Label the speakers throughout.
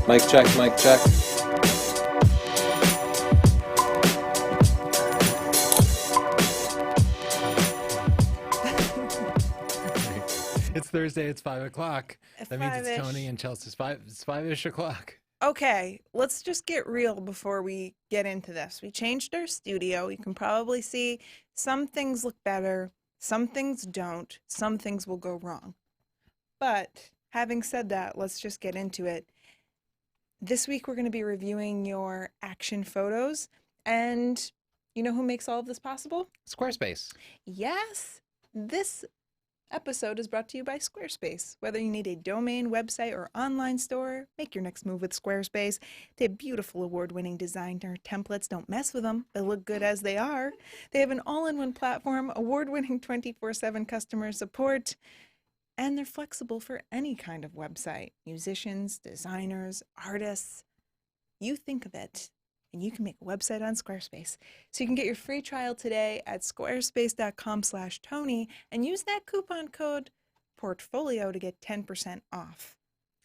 Speaker 1: Mic check, mic check.
Speaker 2: It's Thursday, it's 5 o'clock.
Speaker 3: At
Speaker 2: That means it's
Speaker 3: 5-ish.
Speaker 2: Tony and Chelsea's it's 5-ish o'clock.
Speaker 3: Okay, let's just get real before we get into this. We changed our studio. You can probably see some things look better, some things don't, some things will go wrong. But having said that, let's just get into it. This week we're going to be reviewing your action photos, and you know who makes all of this possible?
Speaker 2: Squarespace.
Speaker 3: Yes, this episode is brought to you by Squarespace. Whether you need a domain, website, or online store, make your next move with Squarespace. They have beautiful award-winning designer templates. Don't mess with them. They look good as they are. They have an all-in-one platform, award-winning 24/7 customer support, and they're flexible for any kind of website. Musicians, designers, artists. You think of it, and you can make a website on Squarespace. So you can get your free trial today at squarespace.com/Tony and use that coupon code portfolio to get 10% off.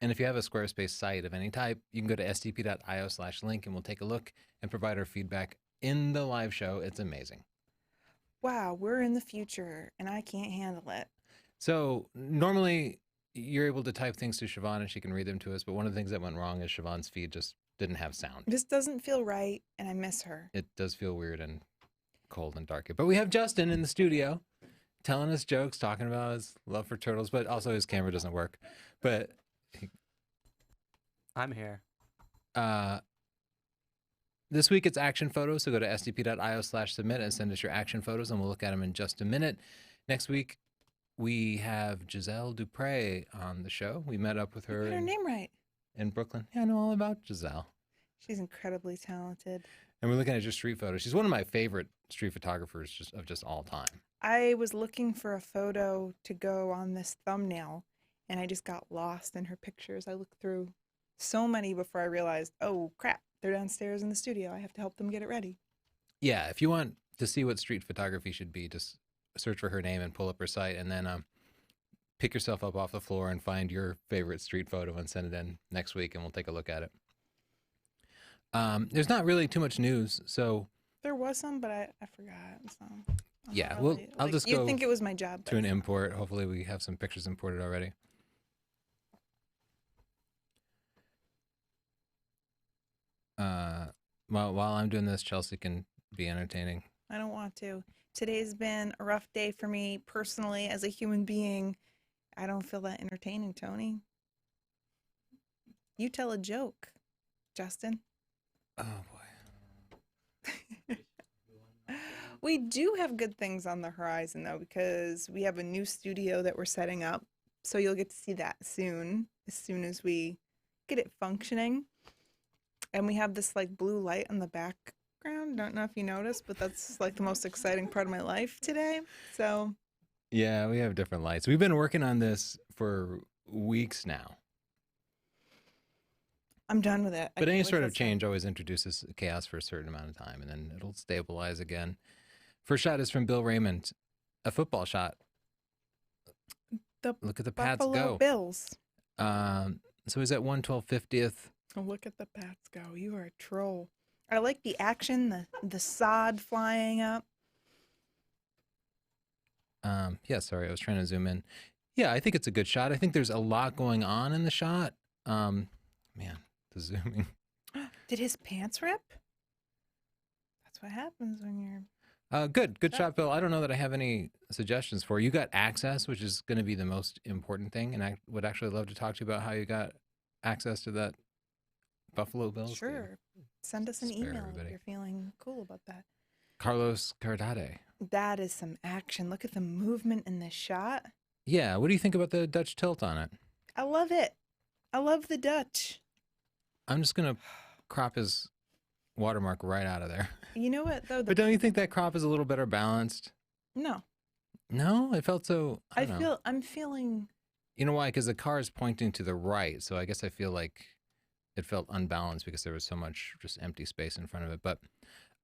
Speaker 2: And if you have a Squarespace site of any type, you can go to sdp.io/link and we'll take a look and provide our feedback in the live show. It's amazing.
Speaker 3: Wow, we're in the future and I can't handle it.
Speaker 2: So normally you're able to type things to Siobhan and she can read them to us, but one of the things that went wrong is Siobhan's feed just didn't have sound.
Speaker 3: This doesn't feel right and I miss her.
Speaker 2: It does feel weird and cold and dark. But we have Justin in the studio telling us jokes, talking about his love for turtles, but also his camera doesn't work. But
Speaker 4: I'm here.
Speaker 2: this week it's action photos, so go to sdp.io/submit and send us your action photos and we'll look at them in just a minute. Next week we have Giselle Dupre on the show. We met up with her
Speaker 3: You got her name right.
Speaker 2: in Brooklyn. Yeah, I know all about Giselle.
Speaker 3: She's incredibly talented.
Speaker 2: And we're looking at just street photos. She's one of my favorite street photographers of just all time.
Speaker 3: I was looking for a photo to go on this thumbnail and I just got lost in her pictures. I looked through so many before I realized, oh crap, they're downstairs in the studio. I have to help them get it ready.
Speaker 2: Yeah, if you want to see what street photography should be, just search for her name and pull up her site and then pick yourself up off the floor and find your favorite street photo and send it in next week and we'll take a look at it. There's not really too much news, so
Speaker 3: There was some, but I forgot. So I'm
Speaker 2: yeah,
Speaker 3: not
Speaker 2: well,
Speaker 3: really-
Speaker 2: I'll just
Speaker 3: you'd
Speaker 2: go
Speaker 3: think it was my job.
Speaker 2: to an import. Hopefully we have some pictures imported already. While I'm doing this, Chelsea can be entertaining.
Speaker 3: I don't want to. Today's been a rough day for me personally as a human being. I don't feel that entertaining, Tony. You tell a joke, Justin.
Speaker 2: Oh boy.
Speaker 3: We do have good things on the horizon, though, because we have a new studio that we're setting up. So you'll get to see that soon as we get it functioning. And we have this like blue light on the background. Don't know if you noticed, but that's like the most exciting part of my life today. So
Speaker 2: Yeah, we have different lights. We've been working on this for weeks now.
Speaker 3: I'm done with it.
Speaker 2: But any sort of change always introduces chaos for a certain amount of time, and then it'll stabilize again. First shot is from Bill Raymond, a football shot.
Speaker 3: The
Speaker 2: Look at the Pats
Speaker 3: Buffalo
Speaker 2: go.
Speaker 3: Bills.
Speaker 2: So he's at 112/50th.
Speaker 3: Oh, look at the Pats go. You are a troll. I like the action, the sod flying up.
Speaker 2: Yeah, sorry, I was trying to zoom in. Yeah, I think it's a good shot. I think there's a lot going on in the shot. Man, the zooming.
Speaker 3: Did his pants rip? That's what happens when you're...
Speaker 2: Good shot, Bill. I don't know that I have any suggestions for you. You got access, which is going to be the most important thing, and I would actually love to talk to you about how you got access to that Buffalo Bills game.
Speaker 3: Sure. Send us an
Speaker 2: Spare
Speaker 3: email
Speaker 2: everybody.
Speaker 3: if you're feeling cool about that.
Speaker 2: Carlos Cardade.
Speaker 3: That is some action. Look at the movement in this shot.
Speaker 2: Yeah, what do you think about the Dutch tilt on it?
Speaker 3: I love it. I love the Dutch.
Speaker 2: I'm just going to crop his watermark right out of there.
Speaker 3: You know what, though?
Speaker 2: But don't you think that crop is a little better balanced?
Speaker 3: No.
Speaker 2: No, it felt so. I don't know.
Speaker 3: I'm feeling...
Speaker 2: You know why? Because the car is pointing to the right, so I guess I feel like it felt unbalanced because there was so much just empty space in front of it. But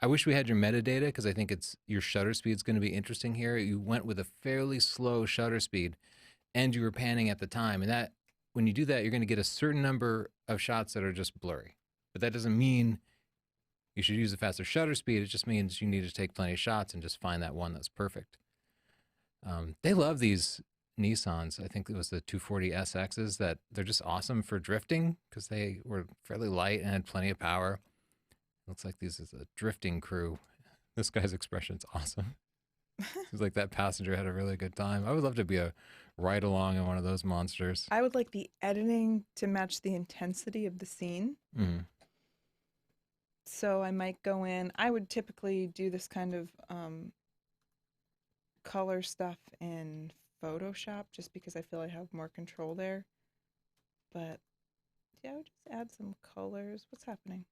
Speaker 2: I wish we had your metadata because I think your shutter speed is going to be interesting here. You went with a fairly slow shutter speed, and you were panning at the time, and that when you do that, you're going to get a certain number of shots that are just blurry. But that doesn't mean you should use a faster shutter speed. It just means you need to take plenty of shots and just find that one that's perfect. They love these Nissans. I think it was the 240 SXs that they're just awesome for drifting because they were fairly light and had plenty of power. Looks like this is a drifting crew. This guy's expression's awesome. He's like, that passenger had a really good time. I would love to be a ride along in one of those monsters.
Speaker 3: I would like the editing to match the intensity of the scene.
Speaker 2: Mm.
Speaker 3: So I might go in. I would typically do this kind of color stuff in Photoshop just because I feel I have more control there. But yeah, I would just add some colors. What's happening?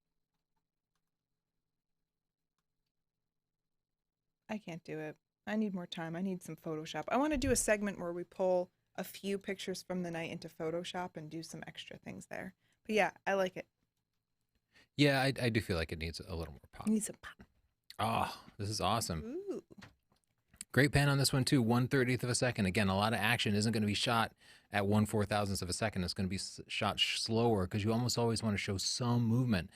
Speaker 3: I can't do it. I need more time. I need some Photoshop. I want to do a segment where we pull a few pictures from the night into Photoshop and do some extra things there. But yeah, I like it.
Speaker 2: Yeah, I do feel like it needs a little more pop.
Speaker 3: It needs some pop.
Speaker 2: Oh, this is awesome.
Speaker 3: Ooh.
Speaker 2: Great pan on this one too, 1/30th of a second. Again, a lot of action isn't going to be shot at 1/4000th of a second. It's going to be shot slower because you almost always want to show some movement.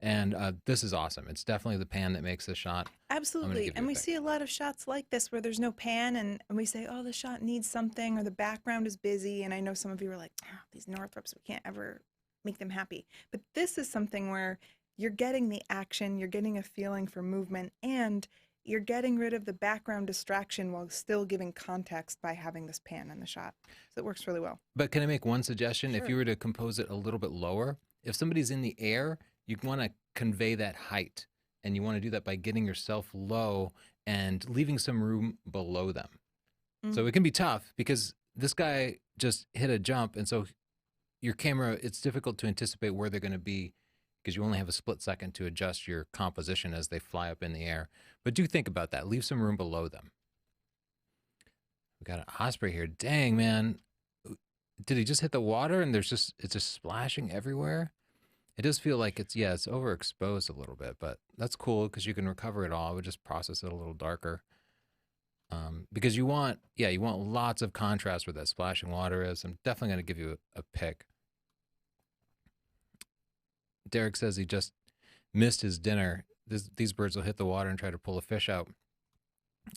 Speaker 2: And this is awesome. It's definitely the pan that makes the shot.
Speaker 3: Absolutely. And we see a lot of shots like this where there's no pan and we say, oh, the shot needs something or the background is busy. And I know some of you are like, oh, these Northrups, we can't ever make them happy. But this is something where you're getting the action, you're getting a feeling for movement, and you're getting rid of the background distraction while still giving context by having this pan in the shot. So it works really well.
Speaker 2: But can I make one suggestion?
Speaker 3: Sure.
Speaker 2: If you were to compose it a little bit lower, if somebody's in the air, you want to convey that height. And you want to do that by getting yourself low and leaving some room below them. Mm-hmm. So it can be tough because this guy just hit a jump. And so your camera, it's difficult to anticipate where they're going to be because you only have a split second to adjust your composition as they fly up in the air. But do think about that. Leave some room below them. We got an osprey here. Dang, man. Did he just hit the water and it's just splashing everywhere? It does feel like it's overexposed a little bit, but that's cool because you can recover it all. I would just process it a little darker. Because you want lots of contrast where that splashing water is. I'm definitely going to give you a pick. Derek says he just missed his dinner. These birds will hit the water and try to pull a fish out.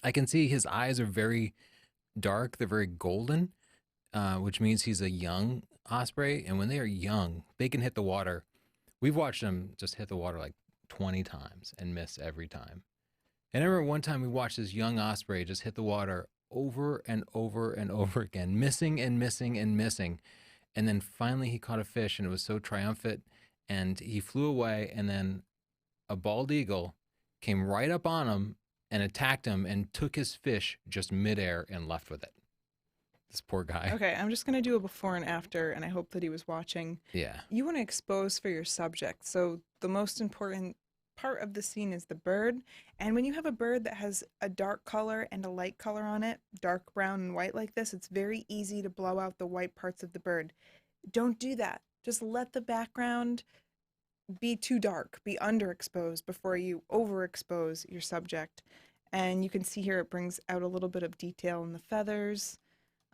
Speaker 2: I can see his eyes are very dark. They're very golden, which means he's a young osprey. And when they are young, they can hit the water. We've watched them just hit the water like 20 times and miss every time. And I remember one time we watched this young osprey just hit the water over and over and over again, missing and missing and missing. And then finally he caught a fish and it was so triumphant and he flew away, and then a bald eagle came right up on him and attacked him and took his fish just midair and left with it. This poor guy.
Speaker 3: Okay, I'm just going to do a before and after, and I hope that he was watching.
Speaker 2: Yeah.
Speaker 3: You want to expose for your subject. So the most important part of the scene is the bird. And when you have a bird that has a dark color and a light color on it, dark brown and white like this, it's very easy to blow out the white parts of the bird. Don't do that. Just let the background be too dark, be underexposed before you overexpose your subject. And you can see here it brings out a little bit of detail in the feathers.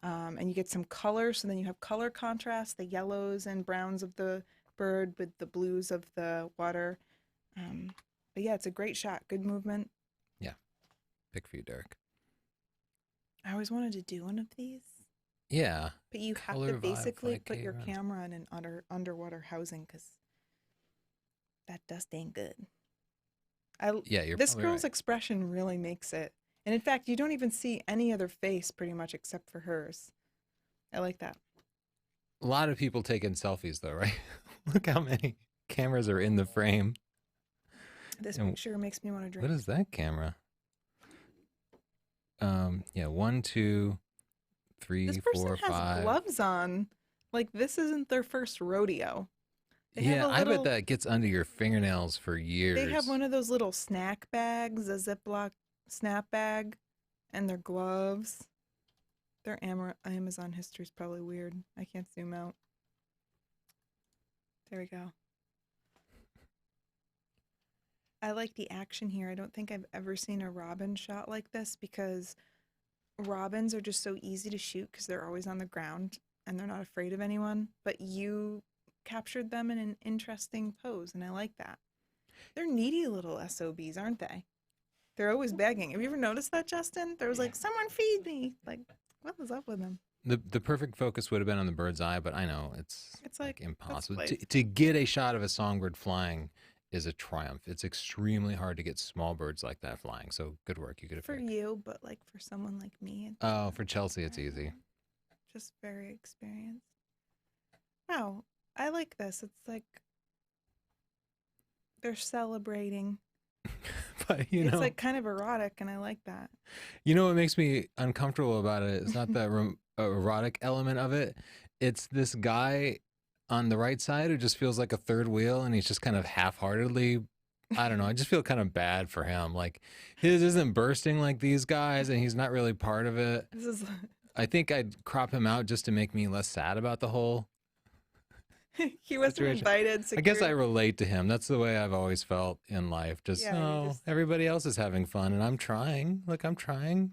Speaker 3: And you get some color, so then you have color contrast, the yellows and browns of the bird with the blues of the water. But yeah, it's a great shot. Good movement.
Speaker 2: Yeah. Pick for you, Derek.
Speaker 3: I always wanted to do one of these.
Speaker 2: Yeah.
Speaker 3: But you have to basically put your camera in an underwater housing because that dust ain't good. This girl's expression really makes it. And in fact, you don't even see any other face pretty much except for hers. I like that.
Speaker 2: A lot of people taking selfies though, right? Look how many cameras are in the frame.
Speaker 3: This picture makes me want to drink.
Speaker 2: What is that camera? Yeah, 1, 2, 3, 4, 5. This person has
Speaker 3: gloves on. Like this isn't their first rodeo.
Speaker 2: I bet that gets under your fingernails for years.
Speaker 3: They have one of those little snack bags, a Ziploc snap bag, and their gloves. Their Amazon history is probably weird. I can't zoom out. There we go. I like the action here. I don't think I've ever seen a robin shot like this because robins are just so easy to shoot because they're always on the ground and they're not afraid of anyone, but you captured them in an interesting pose, and I like that. They're needy little SOBs, aren't they? They're always begging. Have you ever noticed that, Justin? There was like, someone feed me. Like, what was up with them?
Speaker 2: The perfect focus would have been on the bird's eye, but I know it's
Speaker 3: It's
Speaker 2: like
Speaker 3: like, that's
Speaker 2: impossible.
Speaker 3: life.
Speaker 2: To get a shot of a songbird flying is a triumph. It's extremely hard to get small birds like that flying. So good work. You get a
Speaker 3: For
Speaker 2: pick.
Speaker 3: you, but like for someone like me, it's
Speaker 2: Oh, for Chelsea, it's easy.
Speaker 3: just very experienced. Wow, I like this. It's like they're celebrating.
Speaker 2: But
Speaker 3: It's like kind of erotic, and I like that.
Speaker 2: what makes me uncomfortable about it? It's not the erotic element of it. It's this guy on the right side who just feels like a third wheel, and he's just kind of half-heartedly. I don't know. I just feel kind of bad for him. Like his isn't bursting like these guys, and he's not really part of it.
Speaker 3: This is
Speaker 2: I think I'd crop him out just to make me less sad about the whole
Speaker 3: he wasn't
Speaker 2: situation.
Speaker 3: invited.
Speaker 2: I guess I
Speaker 3: Security.
Speaker 2: relate to him. That's the way I've always felt in life. Just,
Speaker 3: Yeah, you just
Speaker 2: everybody else is having fun and I'm trying. Look, I'm trying.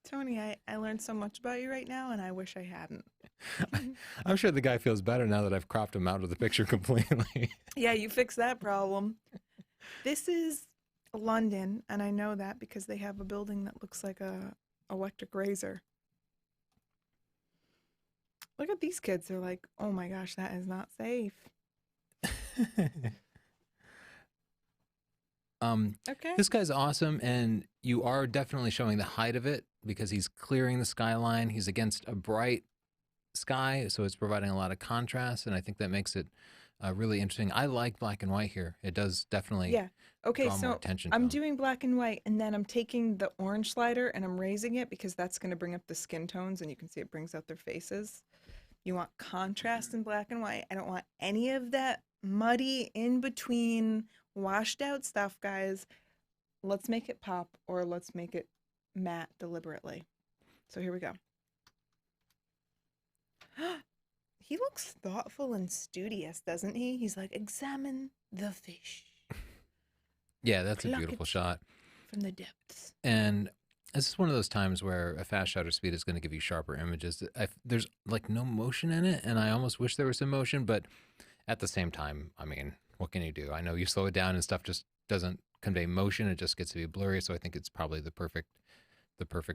Speaker 3: Tony, I learned so much about you right now, and I wish I hadn't.
Speaker 2: I'm sure the guy feels better now that I've cropped him out of the picture completely.
Speaker 3: Yeah, you fixed that problem. This is London, and I know that because they have a building that looks like a electric razor. Look at these kids. They're like, oh my gosh, that is not safe. Okay.
Speaker 2: This guy's awesome, and you are definitely showing the height of it because he's clearing the skyline. He's against a bright sky, so it's providing a lot of contrast, and I think that makes it really interesting. I like black and white here. It does definitely
Speaker 3: Yeah. Okay,
Speaker 2: draw more
Speaker 3: so
Speaker 2: attention to
Speaker 3: I'm
Speaker 2: him.
Speaker 3: doing black and white, and then I'm taking the orange slider and I'm raising it because that's going to bring up the skin tones, and you can see it brings out their faces. You want contrast in black and white. I don't want any of that muddy in between washed out stuff, guys. Let's make it pop, or let's make it matte deliberately. So here we go. He looks thoughtful and studious, doesn't he? He's like, examine the fish.
Speaker 2: Yeah, that's a
Speaker 3: Pluck
Speaker 2: beautiful
Speaker 3: it
Speaker 2: shot.
Speaker 3: from the depths.
Speaker 2: And this is one of those times where a fast shutter speed is going to give you sharper images. There's like no motion in it, and I almost wish there was some motion, but at the same time, I mean, what can you do? I know you slow it down and stuff just doesn't convey motion. It just gets to be blurry. So I think it's probably the perfect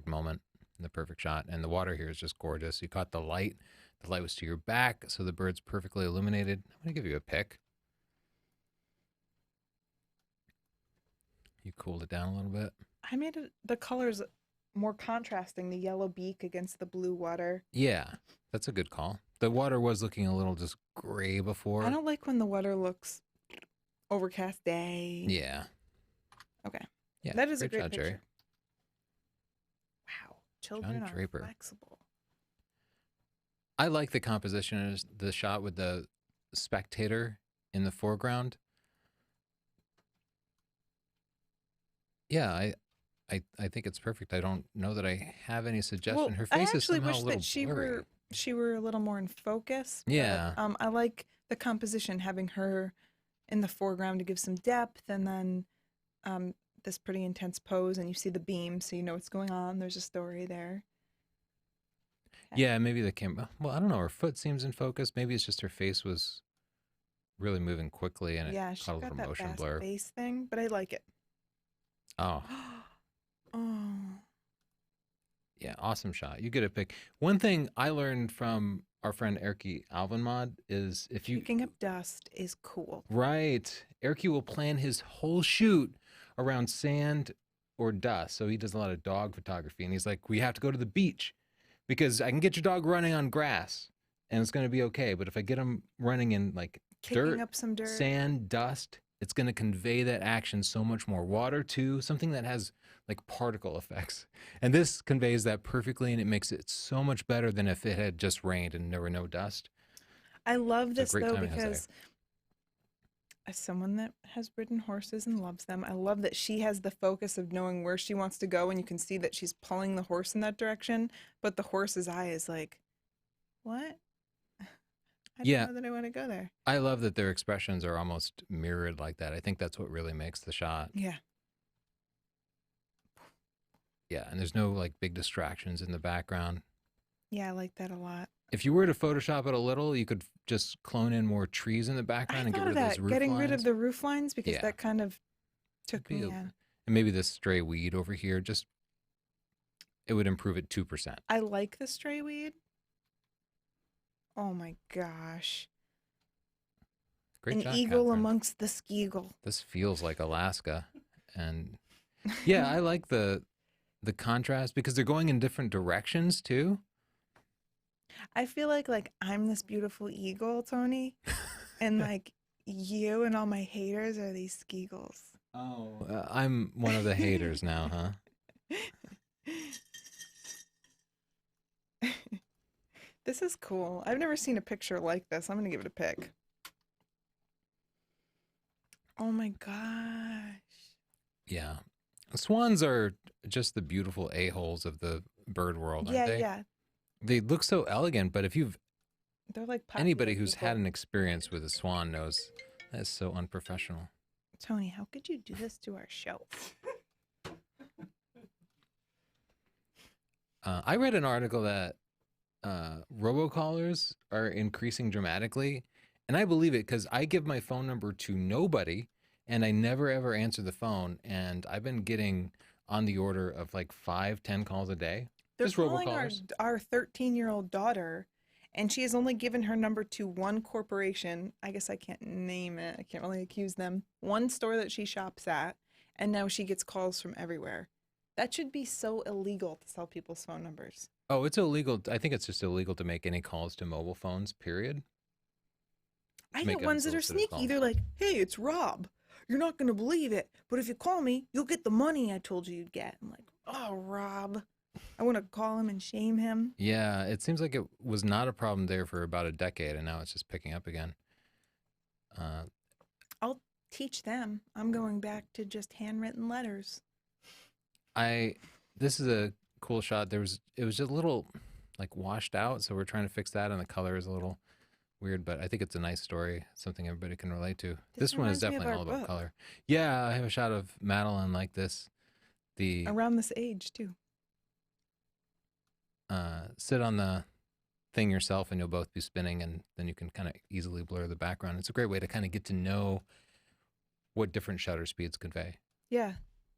Speaker 2: moment, the perfect shot. And the water here is just gorgeous. You caught the light. The light was to your back, so the bird's perfectly illuminated. I'm going to give you a pick. You cooled it down a little bit.
Speaker 3: I made the colors more contrasting, the yellow beak against the blue water.
Speaker 2: Yeah, that's a good call. The water was looking a little just gray before.
Speaker 3: I don't like when the water looks overcast day.
Speaker 2: Yeah.
Speaker 3: Okay.
Speaker 2: Yeah.
Speaker 3: That is a
Speaker 2: great
Speaker 3: great
Speaker 2: shot, Jerry.
Speaker 3: picture. Wow. Children
Speaker 2: John
Speaker 3: are
Speaker 2: Draper.
Speaker 3: flexible.
Speaker 2: I like the composition of the shot with the spectator in the foreground. Yeah, I think it's perfect. I don't know that I have any suggestion.
Speaker 3: Well,
Speaker 2: Her
Speaker 3: I
Speaker 2: face is
Speaker 3: actually
Speaker 2: somehow a
Speaker 3: wish
Speaker 2: little
Speaker 3: that she
Speaker 2: blurry.
Speaker 3: were a little more in focus. But,
Speaker 2: Yeah.
Speaker 3: I like the composition, having her in the foreground to give some depth, and then this pretty intense pose, and you see the beam, so you know what's going on. There's a story there.
Speaker 2: Yeah, maybe the camera. Well, I don't know. Her foot seems in focus. Maybe it's just her face was really moving quickly and it
Speaker 3: Yeah, she
Speaker 2: caught a
Speaker 3: got
Speaker 2: little
Speaker 3: that
Speaker 2: motion
Speaker 3: fast
Speaker 2: blur.
Speaker 3: face thing, but I like it.
Speaker 2: Oh,
Speaker 3: Oh,
Speaker 2: yeah. Awesome shot. You get a pick. One thing I learned from our friend Erky Alvenmod is if you.
Speaker 3: picking up dust is cool.
Speaker 2: Right. Erky will plan his whole shoot around sand or dust. So he does a lot of dog photography. And he's like, we have to go to the beach because I can get your dog running on grass and it's going to be okay. But if I get him running in like
Speaker 3: Kicking
Speaker 2: dirt,
Speaker 3: up some dirt.
Speaker 2: sand, dust, it's going to convey that action so much more. Water, too, something that has like particle effects. And this conveys that perfectly, and it makes it so much better than if it had just rained and there were no dust.
Speaker 3: I love this
Speaker 2: great
Speaker 3: though
Speaker 2: timing, Jose.
Speaker 3: because as someone that has ridden horses and loves them, I love that she has the focus of knowing where she wants to go, and you can see that she's pulling the horse in that direction, but the horse's eye is like, what? I
Speaker 2: Yeah.
Speaker 3: don't know that I want to go there.
Speaker 2: I love that their expressions are almost mirrored like that. I think that's what really makes the shot.
Speaker 3: Yeah.
Speaker 2: Yeah, and there's no like big distractions in the background.
Speaker 3: Yeah, I like that a lot.
Speaker 2: If you were to Photoshop it a little, you could just clone in more trees in the
Speaker 3: I
Speaker 2: background and get
Speaker 3: thought
Speaker 2: rid
Speaker 3: of
Speaker 2: of those
Speaker 3: that,
Speaker 2: roof
Speaker 3: getting rid of
Speaker 2: lines.
Speaker 3: the roof lines because
Speaker 2: Yeah,
Speaker 3: that kind of
Speaker 2: it'd
Speaker 3: took
Speaker 2: be
Speaker 3: me.
Speaker 2: and maybe this stray weed over here, just it would improve it 2%.
Speaker 3: I like the stray weed. Oh my gosh.
Speaker 2: Great
Speaker 3: An
Speaker 2: shot,
Speaker 3: eagle
Speaker 2: Catherine.
Speaker 3: amongst the skeagle.
Speaker 2: This feels like Alaska, and yeah, I like the contrast because they're going in different directions too.
Speaker 3: I feel like I'm this beautiful eagle, Tony, and like you and all my haters are these skeagles.
Speaker 2: Oh, I'm one of the haters now, huh?
Speaker 3: This is cool. I've never seen a picture like this. I'm gonna give it a pic. Oh my gosh.
Speaker 2: Yeah, swans are just the beautiful a-holes of the bird world, aren't
Speaker 3: Yeah,
Speaker 2: they?
Speaker 3: yeah.
Speaker 2: They look so elegant, but if you've
Speaker 3: They're like popular
Speaker 2: anybody who's
Speaker 3: people.
Speaker 2: had an experience with a swan knows that's so unprofessional.
Speaker 3: Tony, how could you do this to our show?
Speaker 2: I read an article that robocallers are increasing dramatically, and I believe it because I give my phone number to nobody, and I never ever answer the phone, and I've been getting on the order of like 5, 10 calls a day,
Speaker 3: They're
Speaker 2: just
Speaker 3: calling our
Speaker 2: robocallers.
Speaker 3: our 13-year-old daughter, and she has only given her number to one corporation. I guess I can't name it. I can't really accuse them. One store that she shops at, and now she gets calls from everywhere. That should be so illegal to sell people's phone numbers.
Speaker 2: Oh, it's illegal. I think it's just illegal to make any calls to mobile phones. Period.
Speaker 3: I
Speaker 2: Make
Speaker 3: get ones that are
Speaker 2: unsolicited
Speaker 3: sneaky.
Speaker 2: calls.
Speaker 3: They're like, "Hey, it's Rob. You're not gonna believe it, but if you call me, you'll get the money I told you you'd get." I'm like, "Oh, Rob." I want to call him and shame him.
Speaker 2: Yeah, it seems like it was not a problem there for about a decade, and now it's just picking up again. Uh,
Speaker 3: I'll teach them. I'm going back to just handwritten letters.
Speaker 2: I this is a cool shot. It was just a little like washed out, so we're trying to fix that, and the color is a little weird, but I think it's a nice story, something everybody can relate to.
Speaker 3: This
Speaker 2: This one is
Speaker 3: reminds me of
Speaker 2: definitely
Speaker 3: our
Speaker 2: all about
Speaker 3: book.
Speaker 2: color. Yeah, I have a shot of Madeline like this. The
Speaker 3: Around this age, too.
Speaker 2: sit on the thing yourself, and you'll both be spinning, and then you can kind of easily blur the background. It's a great way to kind of get to know what different shutter speeds convey.
Speaker 3: Yeah,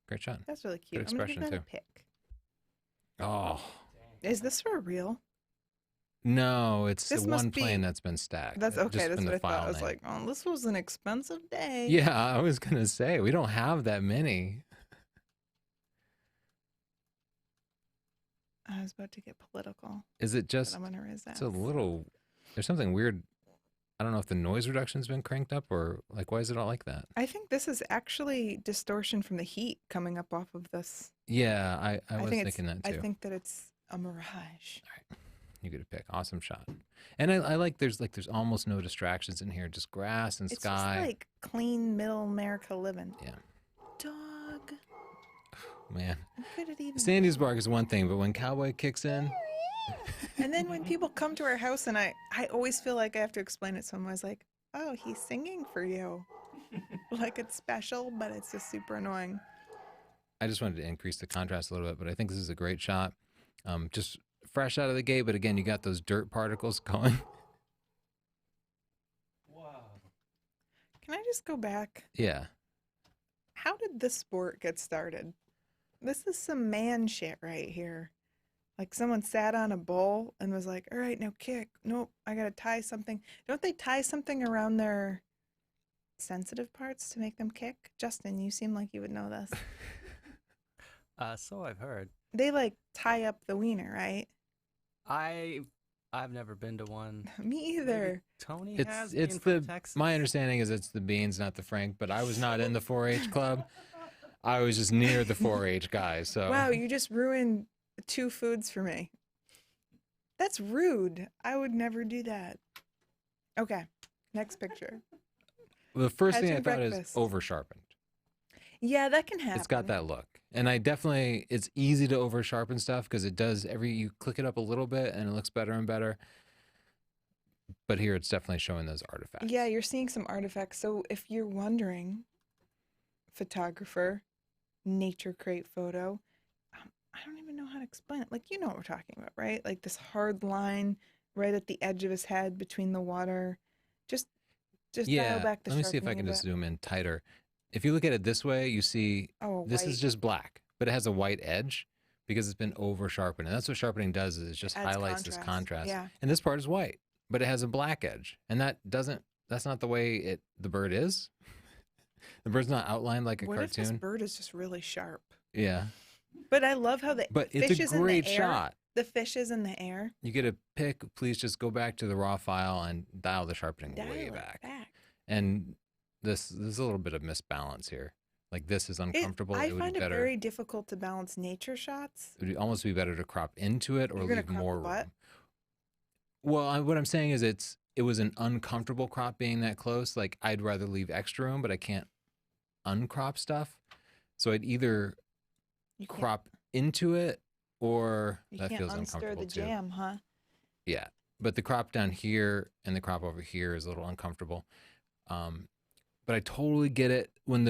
Speaker 2: Great shot.
Speaker 3: that's really
Speaker 2: Good
Speaker 3: cute. I'm going to give
Speaker 2: expression
Speaker 3: that a
Speaker 2: too.
Speaker 3: pic.
Speaker 2: Oh
Speaker 3: Is this for real?
Speaker 2: no, it's the
Speaker 3: This
Speaker 2: one
Speaker 3: must be.
Speaker 2: plane that's been stacked.
Speaker 3: That's okay.
Speaker 2: Just
Speaker 3: That's
Speaker 2: from
Speaker 3: what
Speaker 2: the
Speaker 3: I thought.
Speaker 2: file
Speaker 3: I was
Speaker 2: name.
Speaker 3: like, oh, this was an expensive day.
Speaker 2: Yeah, I was gonna say we don't have that many.
Speaker 3: I was about to get political,
Speaker 2: Is it
Speaker 3: but
Speaker 2: just?
Speaker 3: I'm going to
Speaker 2: It's
Speaker 3: resist.
Speaker 2: a little. There's something weird. I don't know if the noise reduction's been cranked up or like why is it all like that?
Speaker 3: I think this is actually distortion from the heat coming up off of this.
Speaker 2: Yeah, I
Speaker 3: I
Speaker 2: was
Speaker 3: think it's.
Speaker 2: thinking that
Speaker 3: I
Speaker 2: too.
Speaker 3: think that it's a mirage.
Speaker 2: You get a pick. Awesome shot. And I like there's almost no distractions in here, just grass and
Speaker 3: It's just
Speaker 2: sky.
Speaker 3: like clean middle America living.
Speaker 2: Yeah.
Speaker 3: Dog.
Speaker 2: Man.
Speaker 3: What could it even
Speaker 2: Sandy's
Speaker 3: be?
Speaker 2: bark is one thing, but when cowboy kicks in,
Speaker 3: And then when people come to our house, and I always feel like I have to explain it to them. I was like, oh, he's singing for you. Like it's special, but it's just super annoying.
Speaker 2: I just wanted to increase the contrast a little bit, but I think this is a great shot. Just fresh out of the gate, but again, you got those dirt particles going.
Speaker 3: Can I just go back?
Speaker 2: Yeah.
Speaker 3: How did this sport get started? This is some man shit right here. Like someone sat on a bull and was like, all right, now kick. Nope, I gotta tie something. Don't they tie something around their sensitive parts to make them kick? Justin, you seem like you would know this.
Speaker 1: So I've heard.
Speaker 3: They like tie up the wiener, right?
Speaker 1: I've never been to one.
Speaker 3: Me
Speaker 1: Maybe
Speaker 3: either.
Speaker 1: Tony
Speaker 2: It's
Speaker 1: has.
Speaker 2: it's
Speaker 1: being from
Speaker 2: the
Speaker 1: Texas.
Speaker 2: my understanding is it's the beans, not the Frank, but I was not in the 4-H club. I was just near the 4-H guys, so
Speaker 3: Wow, you just ruined 2 foods for me. That's rude. I would never do that. Okay, next picture.
Speaker 2: the first
Speaker 3: Had
Speaker 2: thing I
Speaker 3: your
Speaker 2: thought
Speaker 3: breakfast.
Speaker 2: is over sharpened.
Speaker 3: Yeah, that can happen.
Speaker 2: It's got that look. And I definitely it's easy to over sharpen stuff because it does you click it up a little bit and it looks better and better. But here it's definitely showing those artifacts.
Speaker 3: Yeah, you're seeing some artifacts. So if you're wondering, photographer, nature crate photo, I don't even know how to explain it. Like, you know what we're talking about, right? Like this hard line right at the edge of his head between the water. Just dial
Speaker 2: Yeah,
Speaker 3: back the
Speaker 2: let me see if I
Speaker 3: sharpening a
Speaker 2: can just
Speaker 3: bit.
Speaker 2: zoom in tighter. If you look at it this way, you see
Speaker 3: Oh,
Speaker 2: this is
Speaker 3: white.
Speaker 2: just black, but it has a white edge because it's been over sharpened. And that's what sharpening does is it
Speaker 3: It
Speaker 2: just
Speaker 3: adds
Speaker 2: highlights this
Speaker 3: contrast.
Speaker 2: contrast.
Speaker 3: Yeah.
Speaker 2: And this part is white, but it has a black edge. And that's not the way the bird is. The bird's not outlined like a
Speaker 3: What if this
Speaker 2: cartoon.
Speaker 3: bird is just really sharp?
Speaker 2: Yeah.
Speaker 3: But I love how the
Speaker 2: But it's
Speaker 3: fish
Speaker 2: a
Speaker 3: is in the
Speaker 2: great
Speaker 3: air.
Speaker 2: shot.
Speaker 3: The fish is in the air.
Speaker 2: You get a pick, please just go back to the raw file and dial the sharpening
Speaker 3: Dial
Speaker 2: way
Speaker 3: it
Speaker 2: back.
Speaker 3: back.
Speaker 2: And there's a little bit of misbalance here. Like this is uncomfortable.
Speaker 3: I
Speaker 2: It would
Speaker 3: find
Speaker 2: be
Speaker 3: it
Speaker 2: better.
Speaker 3: very difficult to balance nature shots.
Speaker 2: It would almost be better to crop into it or
Speaker 3: You're gonna
Speaker 2: leave
Speaker 3: crop
Speaker 2: more
Speaker 3: what?
Speaker 2: room. Well, what I'm saying is it was an uncomfortable crop being that close. Like I'd rather leave extra room, but I can't uncrop stuff. So I'd either
Speaker 3: You can't,
Speaker 2: crop into it or
Speaker 3: you
Speaker 2: that
Speaker 3: can't
Speaker 2: feels
Speaker 3: unstir
Speaker 2: uncomfortable
Speaker 3: the
Speaker 2: too.
Speaker 3: jam, huh?
Speaker 2: Yeah, but the crop down here and the crop over here is a little uncomfortable. But I totally get it when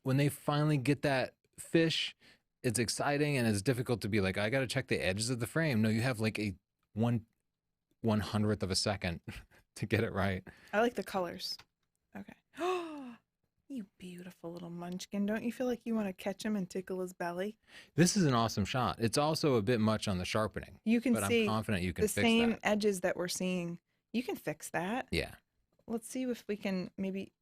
Speaker 2: they finally get that fish. It's exciting and it's difficult to be like, I got to check the edges of the frame. No, you have like a 1/100th of a second to get it right.
Speaker 3: I like the colors. Okay. You beautiful little munchkin. Don't you feel like you want to catch him and tickle his belly?
Speaker 2: This is an awesome shot. It's also a bit much on the sharpening,
Speaker 3: You can
Speaker 2: but I'm
Speaker 3: see
Speaker 2: confident you can
Speaker 3: the
Speaker 2: fix
Speaker 3: same
Speaker 2: that.
Speaker 3: edges that we're seeing. You can fix that.
Speaker 2: Yeah.
Speaker 3: Let's see if we can maybe.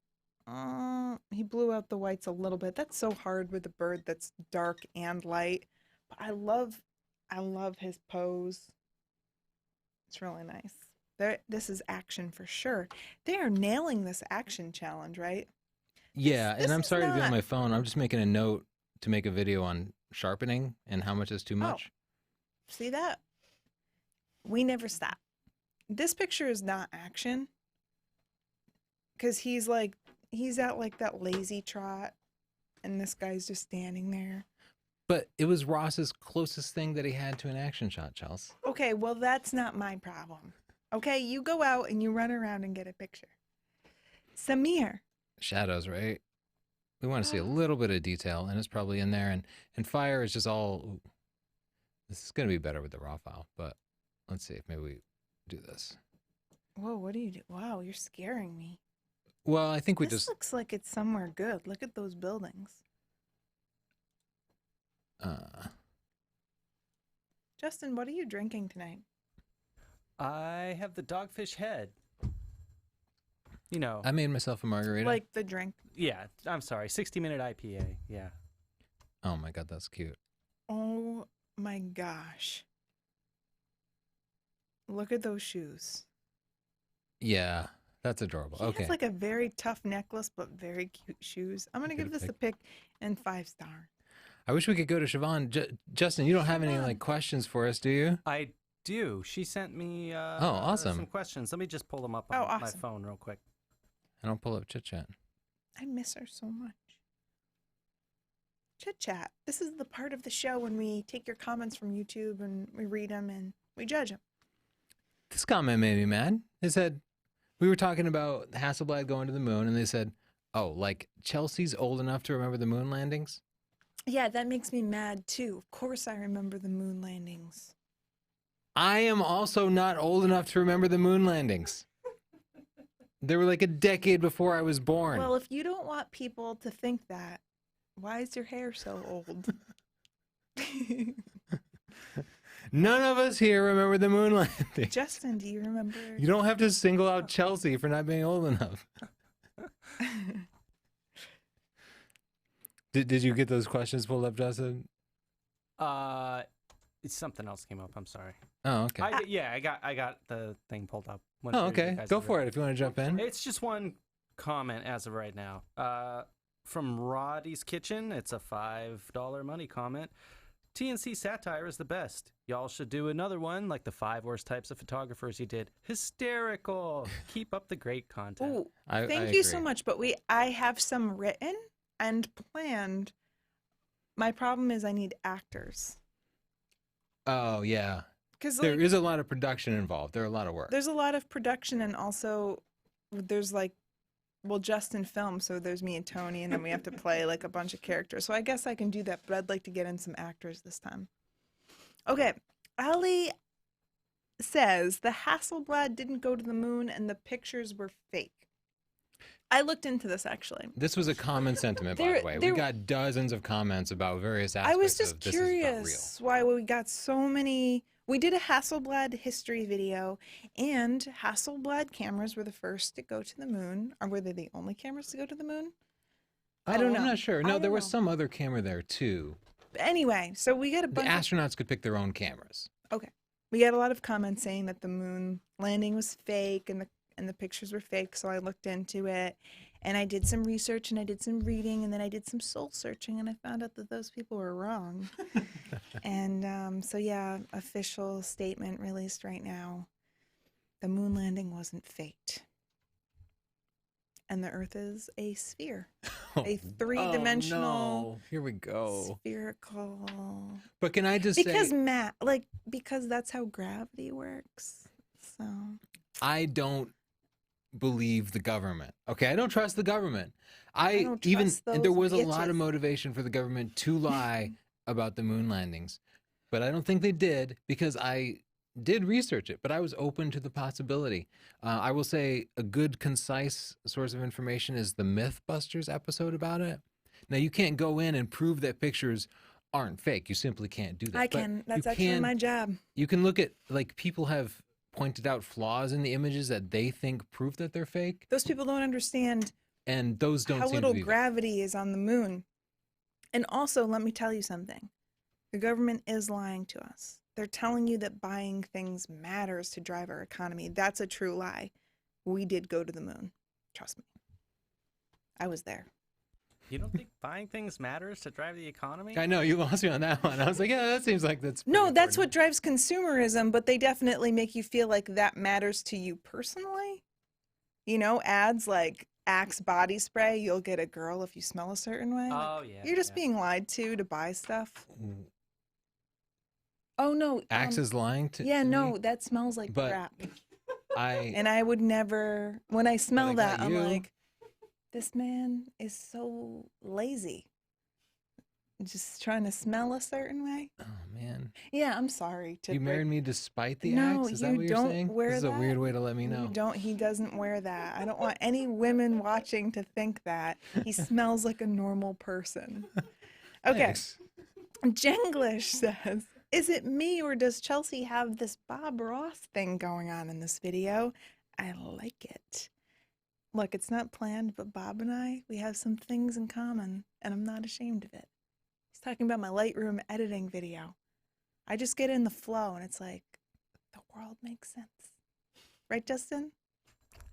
Speaker 3: He blew out the whites a little bit. That's so hard with a bird that's dark and light. But I love his pose. It's really nice. This is action for sure. They are nailing this action challenge, right?
Speaker 2: Yeah,
Speaker 3: This
Speaker 2: and I'm
Speaker 3: is
Speaker 2: sorry to be on
Speaker 3: not-
Speaker 2: my phone. I'm just making a note to make a video on sharpening and how much is too much.
Speaker 3: See that? We never stop. This picture is not action. Because he's at like that lazy trot. And this guy's just standing there.
Speaker 2: But it was Ross's closest thing that he had to an action shot, Chels.
Speaker 3: Okay, well, that's not my problem. Okay, you go out and you run around and get a picture. Samir.
Speaker 2: Shadows, right? We want to see a little bit of detail, and it's probably in there. And fire is just all. Ooh, this is going to be better with the raw file, but let's see if maybe we do this.
Speaker 3: Whoa, what do you do? Wow, you're scaring me.
Speaker 2: Well, I think we
Speaker 3: This
Speaker 2: just.
Speaker 3: looks like it's somewhere good. Look at those buildings. Justin, what are you drinking tonight?
Speaker 1: I have the dogfish head. You know,
Speaker 2: I made myself a margarita.
Speaker 3: Like the drink.
Speaker 1: yeah, I'm sorry, 60-minute IPA. Yeah.
Speaker 2: Oh my god, that's cute.
Speaker 3: Oh my gosh. Look at those shoes.
Speaker 2: Yeah, that's adorable.
Speaker 3: He
Speaker 2: Okay.
Speaker 3: has like a very tough necklace, but very cute shoes. I'm gonna
Speaker 2: Get
Speaker 3: give
Speaker 2: a
Speaker 3: this a pick and 5-star.
Speaker 2: I wish we could go to Siobhan. Justin, you don't have any
Speaker 3: Siobhan.
Speaker 2: like questions for us, do you?
Speaker 1: I do. She sent me
Speaker 2: awesome.
Speaker 1: some questions. Let me just pull them up on
Speaker 3: Oh,
Speaker 1: my
Speaker 3: awesome.
Speaker 1: phone real quick.
Speaker 2: I don't pull up chit chat.
Speaker 3: I miss her so much. Chit chat. This is the part of the show when we take your comments from YouTube and we read them and we judge them.
Speaker 2: This comment made me mad. They said we were talking about Hasselblad going to the moon, and they said, "Oh, like Chelsea's old enough to remember the moon landings."
Speaker 3: Yeah, that makes me mad too. Of course, I remember the moon landings.
Speaker 2: I am also not old enough to remember the moon landings. They were like a decade before I was born.
Speaker 3: Well, if you don't want people to think that, why is your hair so old?
Speaker 2: None of us here remember the moon landing.
Speaker 3: Justin, do you remember?
Speaker 2: You don't have to single out Chelsea for not being old enough. Did you get those questions pulled up, Justin?
Speaker 1: Something else came up. I'm sorry.
Speaker 2: Oh, okay.
Speaker 1: I got the thing pulled up.
Speaker 2: Oh, okay. Go for it if you want to jump in.
Speaker 1: It's just one comment as of right now. From Roddy's Kitchen. It's a $5 money comment. TNC satire is the best. Y'all should do another one like the 5 worst types of photographers you did. Hysterical. Keep up the great content.
Speaker 3: Oh,
Speaker 2: I
Speaker 3: thank you so
Speaker 2: agree.
Speaker 3: much. But I have some written and planned. My problem is I need actors.
Speaker 2: Oh, yeah.
Speaker 3: Because
Speaker 2: There is a lot of production involved. There's a lot of work.
Speaker 3: there's a lot of production and also there's like, well, Justin film, so there's me and Tony, and then we have to play like a bunch of characters. So I guess I can do that, but I'd like to get in some actors this time. Okay, Ali says the Hasselblad didn't go to the moon and the pictures were fake. I looked into this actually.
Speaker 2: This was a common sentiment, by the way. We got dozens of comments about various
Speaker 3: I was
Speaker 2: aspects
Speaker 3: just
Speaker 2: of this is not real.
Speaker 3: curious why we got so many. We did a Hasselblad history video, and Hasselblad cameras were the first to go to the moon. Or were they the only cameras to go to the moon? I don't know.
Speaker 2: I'm not sure.
Speaker 3: I
Speaker 2: No,
Speaker 3: don't
Speaker 2: there was
Speaker 3: know.
Speaker 2: some other camera there too.
Speaker 3: But anyway, so we got a
Speaker 2: The
Speaker 3: bunch of
Speaker 2: astronauts could pick their own cameras.
Speaker 3: Okay. We got a lot of comments saying that the moon landing was fake and the pictures were fake, so I looked into it and I did some research and I did some reading and then I did some soul searching and I found out that those people were wrong. And so yeah, official statement released right now. The moon landing wasn't faked. And the Earth is a sphere. A three-dimensional
Speaker 2: no. Here we go.
Speaker 3: spherical.
Speaker 2: But can I just
Speaker 3: Because
Speaker 2: say,
Speaker 3: because that's how gravity works. So
Speaker 2: I don't believe the government. Okay, I don't trust the government.
Speaker 3: don't trust
Speaker 2: And there
Speaker 3: those
Speaker 2: was a lot of
Speaker 3: bitches.
Speaker 2: motivation for the government to lie about the moon landings, but I don't think they did because I did research it. But I was open to the possibility. I will say a good, concise source of information is the MythBusters episode about it. Now you can't go in and prove that pictures aren't fake. You simply can't do that.
Speaker 3: I
Speaker 2: But
Speaker 3: can. That's
Speaker 2: you
Speaker 3: actually
Speaker 2: can-
Speaker 3: my job.
Speaker 2: You can look at, like, people have pointed out flaws in the images that they think prove that they're fake,
Speaker 3: Those people don't understand
Speaker 2: and those don't
Speaker 3: how
Speaker 2: seem
Speaker 3: little
Speaker 2: to be.
Speaker 3: gravity is on the moon. And also, let me tell you something. The government is lying to us. They're telling you that buying things matters to drive our economy. That's a true lie. We did go to the moon. Trust me. I was there.
Speaker 1: You don't think buying things matters to drive the economy?
Speaker 2: I know you lost me on that one. I was like, yeah, that seems like that's
Speaker 3: No,
Speaker 2: pretty
Speaker 3: that's what
Speaker 2: important.
Speaker 3: drives consumerism, but they definitely make you feel like that matters to you personally. You know, ads like Axe body spray, you'll get a girl if you smell a certain way.
Speaker 1: Oh, yeah.
Speaker 3: You're just
Speaker 1: yeah.
Speaker 3: being lied to buy stuff. Oh no.
Speaker 2: Axe is lying to
Speaker 3: Yeah,
Speaker 2: to
Speaker 3: no,
Speaker 2: me,
Speaker 3: that smells like
Speaker 2: but
Speaker 3: crap.
Speaker 2: I
Speaker 3: And I would never, when I smell
Speaker 2: I
Speaker 3: that,
Speaker 2: got
Speaker 3: I'm
Speaker 2: you.
Speaker 3: like, this man is so lazy. Just trying to smell a certain way.
Speaker 2: oh man,
Speaker 3: Yeah, I'm sorry.
Speaker 2: you married me despite the
Speaker 3: No,
Speaker 2: axe. Is that
Speaker 3: you
Speaker 2: what you're
Speaker 3: don't
Speaker 2: saying?
Speaker 3: wear
Speaker 2: This is a
Speaker 3: that.
Speaker 2: weird way to let me know.
Speaker 3: You don't. He doesn't wear that. I don't want any women watching to think that he smells like a normal person. Okay.
Speaker 2: Thanks.
Speaker 3: Jenglish says, "Is it me or does Chelsea have this Bob Ross thing going on in this video? I like it. Look, it's not planned, but Bob and I, we have some things in common, and I'm not ashamed of it. He's talking about my Lightroom editing video. I just get in the flow, and it's like, the world makes sense. Right, Justin?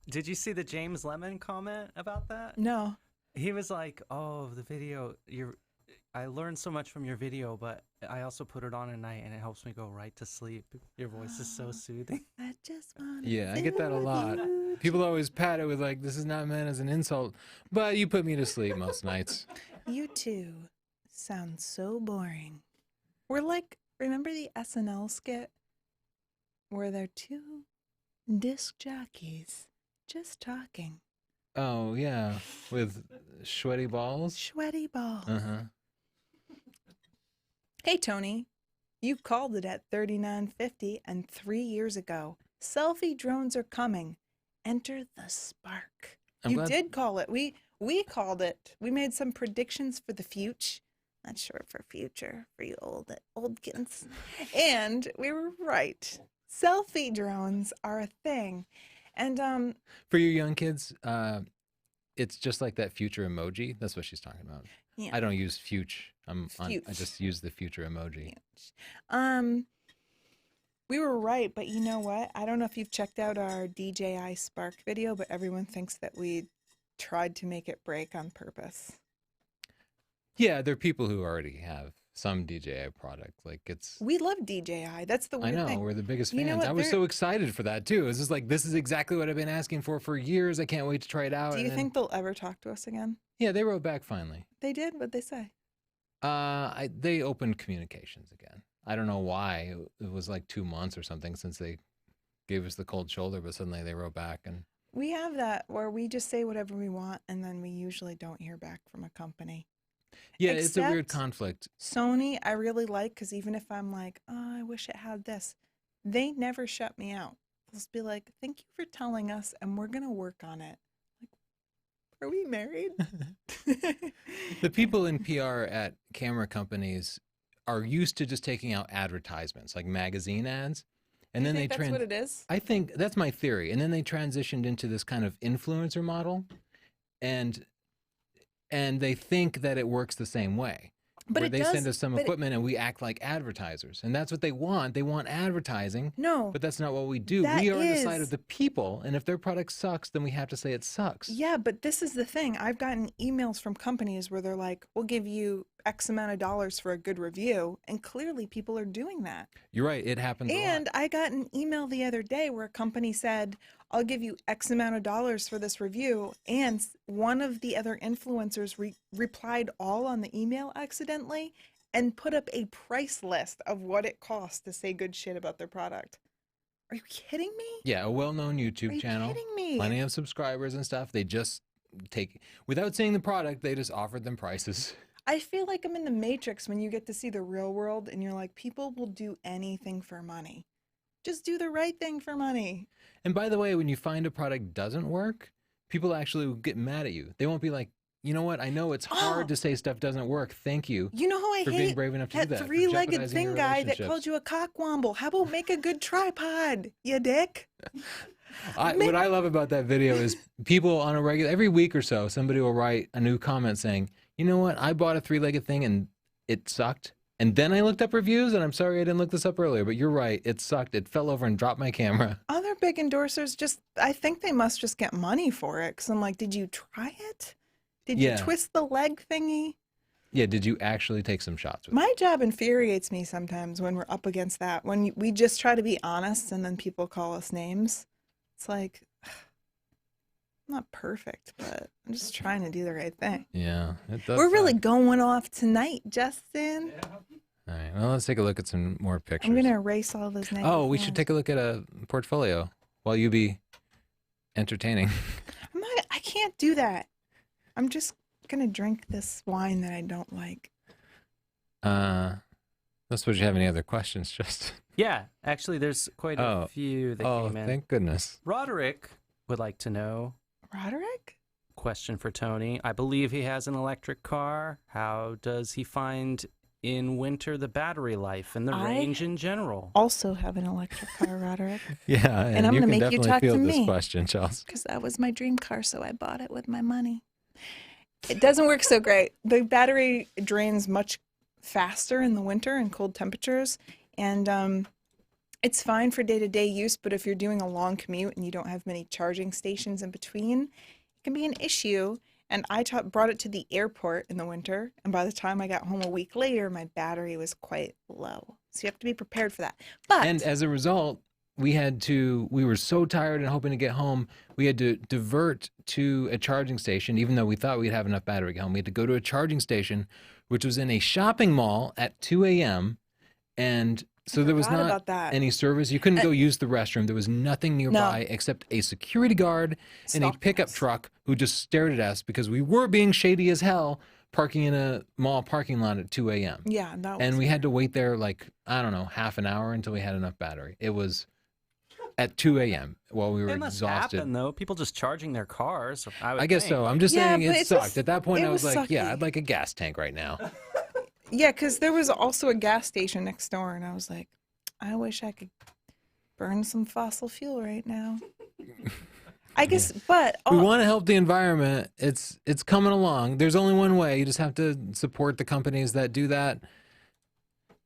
Speaker 1: Did you see the James Lemon comment about that?
Speaker 3: No.
Speaker 1: He was like, "Oh, the video, I learned so much from your video, but I also put it on at night and it helps me go right to sleep. Your voice is so soothing."
Speaker 3: I just want
Speaker 2: Yeah, I get that a lot. People always pat it with like, "This is not meant as an insult," but you put me to sleep most nights.
Speaker 3: You two sound so boring. We're like, remember the SNL skit where they're two disc jockeys just talking?
Speaker 2: Oh yeah, with sweaty balls.
Speaker 3: Sweaty balls.
Speaker 2: Uh-huh.
Speaker 3: Hey, Tony, you called it at 3950 and 3 years ago. Selfie drones are coming. Enter the spark.
Speaker 2: I'm
Speaker 3: You
Speaker 2: glad-
Speaker 3: did call it. We called it. We made some predictions for the future. Not short for future for you old kids. And we were right. Selfie drones are a thing. And
Speaker 2: For you young kids, it's just like that future emoji. That's what she's talking about.
Speaker 3: yeah.
Speaker 2: I don't use future. I
Speaker 3: Fuge.
Speaker 2: just use the future emoji.
Speaker 3: We were right, but you know what? I don't know if you've checked out our DJI Spark video, but everyone thinks that we tried to make it break on purpose.
Speaker 2: Yeah, there are people who already have some DJI product. Like it's.
Speaker 3: We love DJI. That's the
Speaker 2: I
Speaker 3: weird
Speaker 2: know
Speaker 3: thing.
Speaker 2: we're the biggest
Speaker 3: You
Speaker 2: fans.
Speaker 3: know what,
Speaker 2: I was
Speaker 3: they're-
Speaker 2: so excited for that too. It's just like this is exactly what I've been asking for years. I can't wait to try it out.
Speaker 3: Do you
Speaker 2: and then-
Speaker 3: think they'll ever talk to us again?
Speaker 2: Yeah, they wrote back finally.
Speaker 3: They did? What'd they say?
Speaker 2: They opened communications again. I don't know why. It was like 2 months or something since they gave us the cold shoulder, but suddenly they wrote back and.
Speaker 3: We have that where we just say whatever we want and then we usually don't hear back from a company.
Speaker 2: Yeah, it's a weird
Speaker 3: Except
Speaker 2: conflict.
Speaker 3: Sony, I really like because even if I'm like, oh, I wish it had this, they never shut me out. They'll just be like, thank you for telling us, and we're going to work on it. Like, are we married?
Speaker 2: The people in PR at camera companies are used to just taking out advertisements, like magazine ads. And
Speaker 3: You
Speaker 2: then
Speaker 3: think
Speaker 2: they
Speaker 3: that's what it is?
Speaker 2: I think that's my theory. And then they transitioned into this kind of influencer model, and they think that it works the same way.
Speaker 3: But
Speaker 2: where
Speaker 3: it
Speaker 2: they
Speaker 3: does,
Speaker 2: send us some
Speaker 3: but
Speaker 2: equipment and we act like advertisers. And that's what they want. They want advertising.
Speaker 3: no,
Speaker 2: But that's not what we do.
Speaker 3: that
Speaker 2: We are on the side
Speaker 3: is-
Speaker 2: of the people. And if their product sucks, then we have to say it sucks.
Speaker 3: yeah, but this is the thing. I've gotten emails from companies where they're like, we'll give you X amount of dollars for a good review. And clearly people are doing that.
Speaker 2: You're right. It happens
Speaker 3: And
Speaker 2: a lot.
Speaker 3: I got an email the other day where a company said, I'll give you X amount of dollars for this review. And one of the other influencers replied all on the email accidentally and put up a price list of what it costs to say good shit about their product. Are you kidding me?
Speaker 2: Yeah, a well-known
Speaker 3: Are
Speaker 2: YouTube
Speaker 3: you
Speaker 2: channel.
Speaker 3: kidding me?
Speaker 2: Plenty of subscribers and stuff. They just take, without seeing the product, they just offered them prices.
Speaker 3: I feel like I'm in the Matrix when you get to see the real world and you're like, people will do anything for money. Just do the right thing for money.
Speaker 2: And by the way, when you find a product doesn't work, people actually will get mad at you. They won't be like, you know what? I know it's hard to say stuff doesn't work. Thank you.
Speaker 3: You know who I
Speaker 2: For being
Speaker 3: hate?
Speaker 2: brave enough to do that, for
Speaker 3: three-legged
Speaker 2: jeopardizing
Speaker 3: thing
Speaker 2: your
Speaker 3: guy that
Speaker 2: relationships.
Speaker 3: called you a cockwomble. How about make a good tripod, you dick?
Speaker 2: What I love about that video is people on a regular, every week or so, somebody will write a new comment saying, you know what? I bought a three-legged thing and it sucked. And then I looked up reviews, and I'm sorry I didn't look this up earlier, but you're right. It sucked. It fell over and dropped my camera.
Speaker 3: Other big endorsers I think they must just get money for it. Because I'm like, did you try it? Did you
Speaker 2: Yeah.
Speaker 3: twist the leg thingy?
Speaker 2: Yeah, did you actually take some shots with it?
Speaker 3: My job infuriates me sometimes when we're up against that. When we just try to be honest and then people call us names. It's like, I'm not perfect, but I'm just trying to do the right thing.
Speaker 2: Yeah, it does.
Speaker 3: We're really
Speaker 2: suck.
Speaker 3: going off tonight, Justin.
Speaker 2: All right, well, let's take a look at some more pictures.
Speaker 3: I'm going to erase all those negative
Speaker 2: Oh, we should
Speaker 3: ones.
Speaker 2: take a look at a portfolio while you be entertaining.
Speaker 3: I can't do that. I'm just going to drink this wine that I don't like.
Speaker 2: I suppose you have any other questions, just.
Speaker 1: Yeah, actually, there's quite a few that
Speaker 2: Oh,
Speaker 1: came in.
Speaker 2: thank goodness.
Speaker 1: Roderick would like to know,
Speaker 3: Roderick?
Speaker 1: question for Tony. I believe he has an electric car. How does he find in winter the battery life and the
Speaker 3: I
Speaker 1: range in general?
Speaker 3: Also have an electric car, Roderick.
Speaker 2: Yeah, and,
Speaker 3: I'm
Speaker 2: you
Speaker 3: gonna
Speaker 2: can
Speaker 3: make you
Speaker 2: definitely
Speaker 3: talk to
Speaker 2: field this
Speaker 3: me.
Speaker 2: question, Chelsea.
Speaker 3: Because that was my dream car, so I bought it with my money. It doesn't work so great. The battery drains much faster in the winter and cold temperatures, and it's fine for day-to-day use, but if you're doing a long commute and you don't have many charging stations in between, it can be an issue. And I brought it to the airport in the winter, and by the time I got home a week later, my battery was quite low. So you have to be prepared for that. But
Speaker 2: And as a result, we were so tired and hoping to get home, we had to divert to a charging station, even though we thought we'd have enough battery to get home. We had to go to a charging station, which was in a shopping mall at 2 a.m. And so there was
Speaker 3: forgot
Speaker 2: not
Speaker 3: about that.
Speaker 2: any service. You couldn't go use the restroom. There was nothing nearby except a security guard and a
Speaker 3: Stalking
Speaker 2: pickup
Speaker 3: us.
Speaker 2: truck who just stared at us because we were being shady as hell, parking in a mall parking lot at 2 a.m.
Speaker 3: yeah, that was
Speaker 2: And we had to wait there like, I don't know, half an hour until we had enough battery. It was at 2 a.m. while we were
Speaker 1: It must
Speaker 2: exhausted.
Speaker 1: happen, though. People just charging their cars.
Speaker 2: I guess so. I'm just
Speaker 3: Yeah,
Speaker 2: saying
Speaker 3: but
Speaker 2: it
Speaker 3: it's
Speaker 2: sucked.
Speaker 3: just-
Speaker 2: At that point,
Speaker 3: it
Speaker 2: I was
Speaker 3: was
Speaker 2: like, yeah,
Speaker 3: sucky.
Speaker 2: I'd like a gas tank right now.
Speaker 3: Yeah, because there was also a gas station next door, and I was like, I wish I could burn some fossil fuel right now. I guess, but
Speaker 2: We want to help the environment. It's coming along. There's only one way. You just have to support the companies that do that.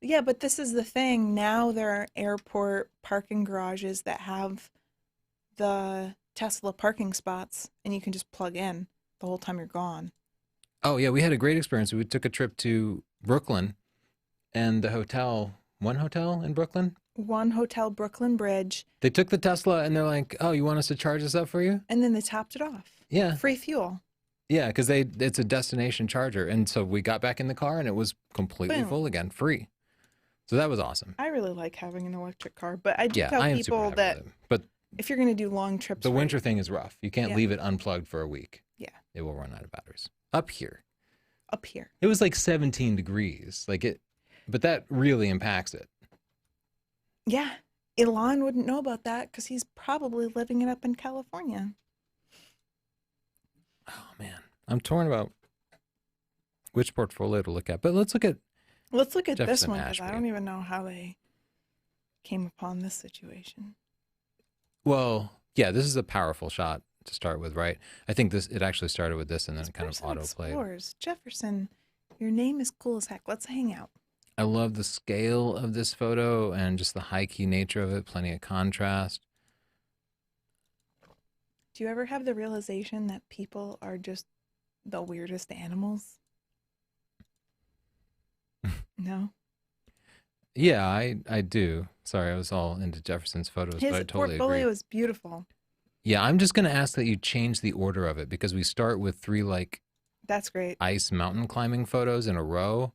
Speaker 3: yeah, but this is the thing. Now there are airport parking garages that have the Tesla parking spots, and you can just plug in the whole time you're gone.
Speaker 2: Oh, yeah, we had a great experience. We took a trip to Brooklyn and the hotel, one hotel in Brooklyn.
Speaker 3: One hotel, Brooklyn Bridge,
Speaker 2: They took the Tesla and they're like, oh, you want us to charge this up for you?
Speaker 3: and then they topped it off.
Speaker 2: Yeah.
Speaker 3: Free fuel.
Speaker 2: Yeah, because it's a destination charger. And so we got back in the car and it was completely
Speaker 3: Boom.
Speaker 2: full again, free. So that was awesome.
Speaker 3: I really like having an electric car, but I do
Speaker 2: Yeah,
Speaker 3: tell
Speaker 2: I am super
Speaker 3: people
Speaker 2: happy
Speaker 3: that
Speaker 2: with it. But
Speaker 3: if you're going to do long trips,
Speaker 2: the
Speaker 3: where-
Speaker 2: winter thing is rough. You can't
Speaker 3: Yeah.
Speaker 2: leave it unplugged for a week.
Speaker 3: Yeah.
Speaker 2: It will run out of batteries. Up here.
Speaker 3: up here.
Speaker 2: It was like 17 degrees. But that really impacts it.
Speaker 3: Yeah. Elon wouldn't know about that because he's probably living it up in California.
Speaker 2: Oh, man. I'm torn about which portfolio to look at. But let's look at
Speaker 3: This
Speaker 2: Jefferson
Speaker 3: one because I
Speaker 2: Ashby.
Speaker 3: don't even know how they came upon this situation.
Speaker 2: Well, yeah, this is a powerful shot to start with, right? I think it actually started with this and then
Speaker 3: This
Speaker 2: it kind of
Speaker 3: person
Speaker 2: auto-played.
Speaker 3: explores. Jefferson, your name is cool as heck. Let's hang out.
Speaker 2: I love the scale of this photo and just the high-key nature of it, plenty of contrast.
Speaker 3: Do you ever have the realization that people are just the weirdest animals? No?
Speaker 2: Yeah, I do. Sorry, I was all into Jefferson's photos,
Speaker 3: His
Speaker 2: but I totally
Speaker 3: portfolio
Speaker 2: agree.
Speaker 3: is beautiful.
Speaker 2: Yeah, I'm just going to ask that you change the order of it because we start with 3 like
Speaker 3: That's great.
Speaker 2: ice mountain climbing photos in a row,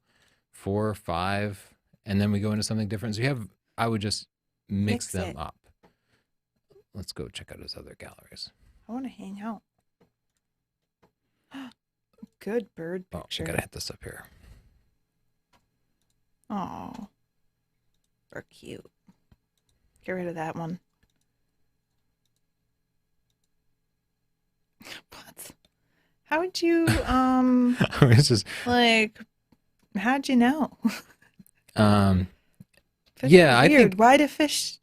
Speaker 2: 4, 5, and then we go into something different. So I would just mix them
Speaker 3: it.
Speaker 2: up. Let's go check out his other galleries.
Speaker 3: I want to hang out. Good bird
Speaker 2: Oh,
Speaker 3: picture.
Speaker 2: I got to hit this up here.
Speaker 3: Oh, they're cute. Get rid of that one. What? How would you,
Speaker 2: It's just,
Speaker 3: how'd you know? Fish
Speaker 2: yeah,
Speaker 3: are
Speaker 2: I
Speaker 3: weird.
Speaker 2: think,
Speaker 3: Why do fish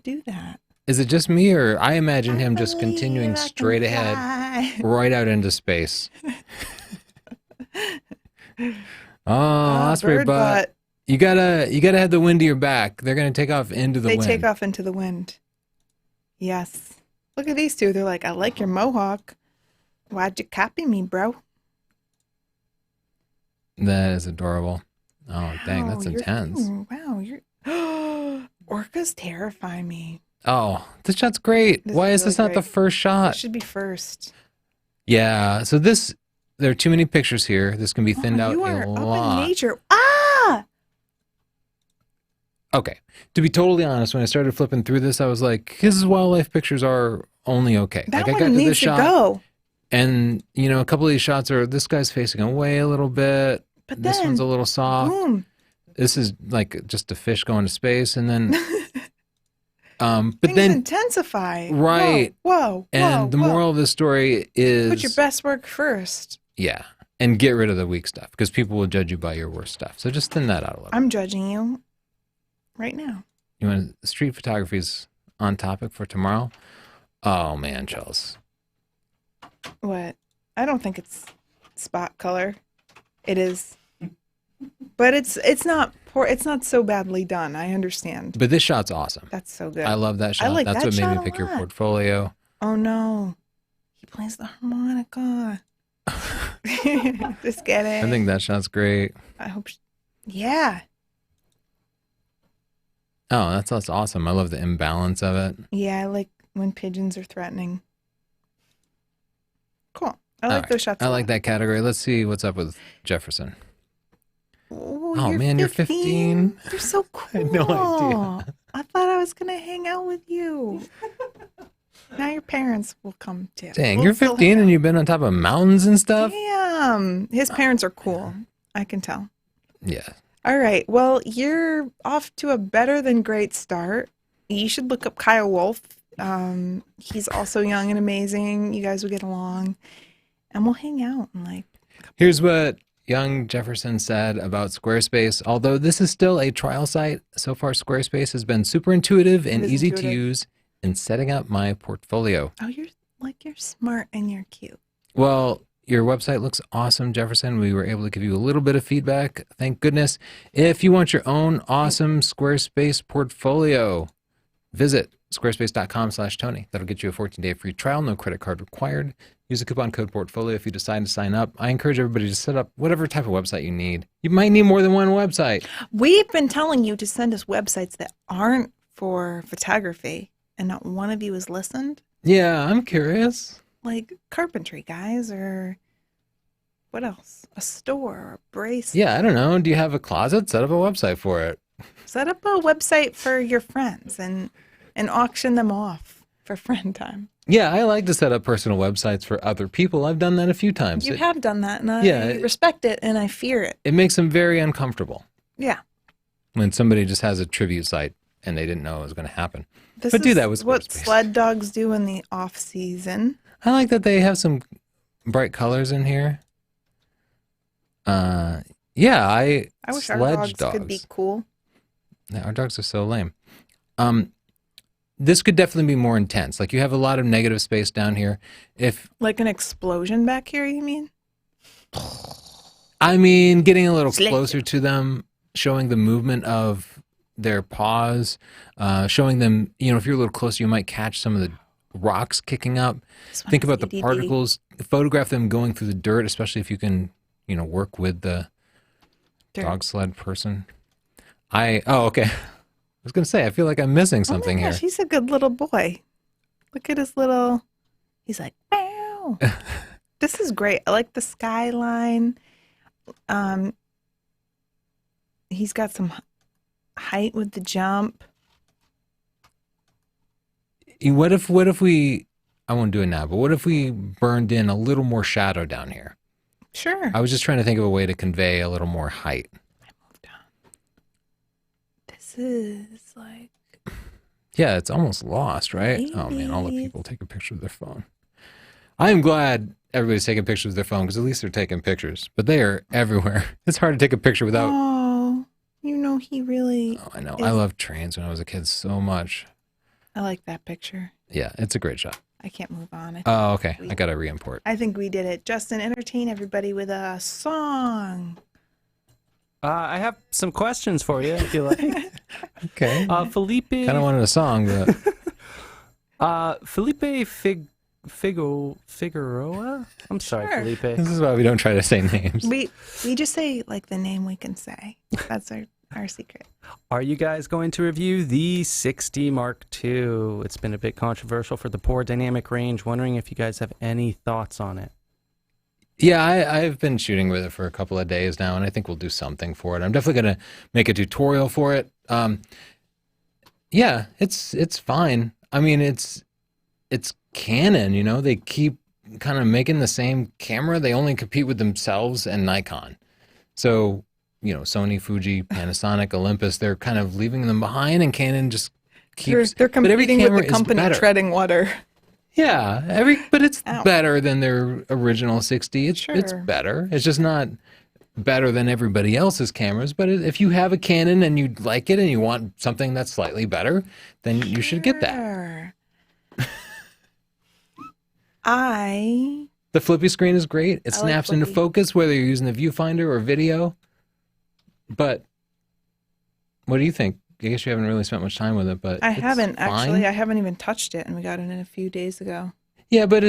Speaker 3: do that?
Speaker 2: is it just me or I imagine
Speaker 3: I
Speaker 2: him just
Speaker 3: believe
Speaker 2: continuing
Speaker 3: I can
Speaker 2: straight ahead,
Speaker 3: fly.
Speaker 2: right out into space. Oh,
Speaker 3: Ah,
Speaker 2: Osprey
Speaker 3: bird
Speaker 2: butt. You gotta have the wind to your back. They're gonna take off into the
Speaker 3: They
Speaker 2: wind.
Speaker 3: take off into the wind. Yes. Look at these two. They're like, I like your mohawk. Why'd you copy me, bro?
Speaker 2: That is adorable. Oh, dang, that's
Speaker 3: Wow,
Speaker 2: intense.
Speaker 3: you're orcas terrify me.
Speaker 2: Oh, this shot's great.
Speaker 3: This
Speaker 2: Why
Speaker 3: is
Speaker 2: is this
Speaker 3: really
Speaker 2: not the
Speaker 3: great.
Speaker 2: first shot?
Speaker 3: This should be first.
Speaker 2: Yeah, so there are too many pictures here. This can be thinned out
Speaker 3: You
Speaker 2: a
Speaker 3: are up in
Speaker 2: lot.
Speaker 3: nature. Ah!
Speaker 2: Okay. To be totally honest, when I started flipping through this, I was like, his wildlife pictures are only okay.
Speaker 3: That
Speaker 2: like I got
Speaker 3: one
Speaker 2: to
Speaker 3: needs
Speaker 2: this
Speaker 3: to
Speaker 2: shot,
Speaker 3: go.
Speaker 2: and a couple of these shots are this guy's facing away a little bit.
Speaker 3: But
Speaker 2: This
Speaker 3: then,
Speaker 2: one's a little soft.
Speaker 3: boom.
Speaker 2: This is like just a fish going to space, and then but
Speaker 3: Things
Speaker 2: then
Speaker 3: intensify.
Speaker 2: right.
Speaker 3: Whoa.
Speaker 2: And the moral of the story is
Speaker 3: Put your best work first.
Speaker 2: yeah, and get rid of the weak stuff because people will judge you by your worst stuff. So just thin that out a little.
Speaker 3: I'm judging you right now.
Speaker 2: You want street photography's on topic for tomorrow? Oh man, Chels.
Speaker 3: What? I don't think it's spot color. It is. But it's not poor. It's not so badly done. I understand.
Speaker 2: But this shot's awesome.
Speaker 3: That's so good.
Speaker 2: I love that shot.
Speaker 3: like
Speaker 2: That's
Speaker 3: that
Speaker 2: what made
Speaker 3: shot
Speaker 2: me
Speaker 3: a
Speaker 2: pick your
Speaker 3: lot.
Speaker 2: portfolio.
Speaker 3: Oh no. He plays the harmonica. Just kidding.
Speaker 2: I think that shot's great.
Speaker 3: I hope. Yeah.
Speaker 2: Oh, that's awesome. I love the imbalance of it.
Speaker 3: Yeah, I like when pigeons are threatening. Cool. I
Speaker 2: All
Speaker 3: like
Speaker 2: right.
Speaker 3: those shots.
Speaker 2: I like that category. Let's see what's up with Jefferson.
Speaker 3: Oh,
Speaker 2: you're 15?
Speaker 3: You're so cool.
Speaker 2: I had no idea.
Speaker 3: I thought I was gonna hang out with you. Now your parents will come too.
Speaker 2: Dang,
Speaker 3: We'll
Speaker 2: you're
Speaker 3: still
Speaker 2: 15
Speaker 3: hang
Speaker 2: and
Speaker 3: out.
Speaker 2: you've been on top of mountains and stuff?
Speaker 3: Damn. His parents are cool. I can tell.
Speaker 2: Yeah.
Speaker 3: All right. Well, you're off to a better than great start. You should look up Kyle Wolf. He's also young and amazing. You guys will get along. And we'll hang out and like.
Speaker 2: Here's what young Jefferson said about Squarespace. Although this is still a trial site, so far Squarespace has been super intuitive and
Speaker 3: It is
Speaker 2: easy to
Speaker 3: intuitive.
Speaker 2: use in setting up my portfolio.
Speaker 3: Oh, you're smart and you're cute.
Speaker 2: Well, your website looks awesome, Jefferson. We were able to give you a little bit of feedback. Thank goodness. If you want your own awesome Squarespace portfolio, visit squarespace.com/Tony. That'll get you a 14-day free trial, no credit card required. Use the coupon code portfolio if you decide to sign up. I encourage everybody to set up whatever type of website you need. You might need more than one website.
Speaker 3: We've been telling you to send us websites that aren't for photography, and not one of you has listened.
Speaker 2: Yeah, I'm curious.
Speaker 3: Like carpentry, guys, or what else? A store, or a bracelet.
Speaker 2: Yeah, I don't know. Do you have a closet? Set up a website for it.
Speaker 3: Set up a website for your friends and auction them off. for friend time.
Speaker 2: Yeah, I like to set up personal websites for other people. I've done that a few times.
Speaker 3: You have done that, and
Speaker 2: yeah,
Speaker 3: I respect it, and I fear it.
Speaker 2: It makes them very uncomfortable
Speaker 3: Yeah.
Speaker 2: when somebody just has a tribute site and they didn't know it was going to happen.
Speaker 3: This
Speaker 2: But do
Speaker 3: is
Speaker 2: that with
Speaker 3: what
Speaker 2: Squarespace.
Speaker 3: sled dogs do in the off season.
Speaker 2: I like that they have some bright colors in here. Yeah,
Speaker 3: I wish our
Speaker 2: sledge
Speaker 3: dogs could be cool.
Speaker 2: Yeah, our dogs are so lame. This could definitely be more intense. Like you have a lot of negative space down here. If
Speaker 3: Like an explosion back here, you mean?
Speaker 2: I mean, getting a little
Speaker 3: Slick.
Speaker 2: closer to them, showing the movement of their paws, showing them, if you're a little closer, you might catch some of the rocks kicking up.
Speaker 3: This one
Speaker 2: Think
Speaker 3: is
Speaker 2: about the
Speaker 3: ADD.
Speaker 2: particles, photograph them going through the dirt, especially if you can, work with the
Speaker 3: Dirt.
Speaker 2: dog sled person. Okay. I was going to say, I feel like I'm missing something
Speaker 3: oh my gosh,
Speaker 2: here.
Speaker 3: he's a good little boy. Look at his little, he's like, meow. This is great. I like the skyline. He's got some height with the jump.
Speaker 2: What if we, I won't do it now, but what if we burned in a little more shadow down here?
Speaker 3: Sure.
Speaker 2: I was just trying to think of a way to convey a little more height.
Speaker 3: I moved down. This is like,
Speaker 2: Yeah, it's almost lost, right? Oh man, all the
Speaker 3: Maybe.
Speaker 2: people taking pictures with their phone. I am glad everybody's taking pictures with their phone because at least they're taking pictures, but they are everywhere. It's hard to take a picture without.
Speaker 3: oh, he really,
Speaker 2: Oh, I know. I loved trains when I was a kid so much.
Speaker 3: I like that picture.
Speaker 2: Yeah, it's a great shot.
Speaker 3: I can't move on.
Speaker 2: Oh, okay. I got to re-import.
Speaker 3: I think we did it. Justin, entertain everybody with a song.
Speaker 1: I have some questions for you, if you like.
Speaker 2: Okay.
Speaker 1: Felipe.
Speaker 2: Kind of wanted a song, but
Speaker 1: Felipe Figueroa. I'm sorry,
Speaker 3: Sure.
Speaker 1: Felipe.
Speaker 2: this is why we don't try to say names.
Speaker 3: We just say like the name we can say. That's our secret.
Speaker 1: Are you guys going to review the 60 Mark II? It's been a bit controversial for the poor dynamic range. Wondering if you guys have any thoughts on it.
Speaker 2: Yeah, I've been shooting with it for a couple of days now, and I think we'll do something for it. I'm definitely going to make a tutorial for it. Yeah, it's fine. I mean, it's Canon, they keep kind of making the same camera. They only compete with themselves and Nikon. So, Sony, Fuji, Panasonic, Olympus, they're kind of leaving them behind, and Canon just keeps...
Speaker 3: They're
Speaker 2: but every
Speaker 3: competing with
Speaker 2: camera
Speaker 3: the
Speaker 2: is
Speaker 3: company
Speaker 2: better.
Speaker 3: treading water.
Speaker 2: Yeah, but it's
Speaker 3: Ow.
Speaker 2: better than their original 60. It's
Speaker 3: Sure.
Speaker 2: better. It's just not better than everybody else's cameras. But if you have a Canon and you like it and you want something that's slightly better, then you should get that.
Speaker 3: Sure.
Speaker 2: The flippy screen is great. It
Speaker 3: I like
Speaker 2: snaps into
Speaker 3: flippy.
Speaker 2: focus whether you're using the viewfinder or video. But what do you think? I guess you haven't really spent much time with it, but
Speaker 3: I
Speaker 2: it's
Speaker 3: haven't
Speaker 2: fine.
Speaker 3: actually. I haven't even touched it, and we got it in a few days ago.
Speaker 2: Yeah, but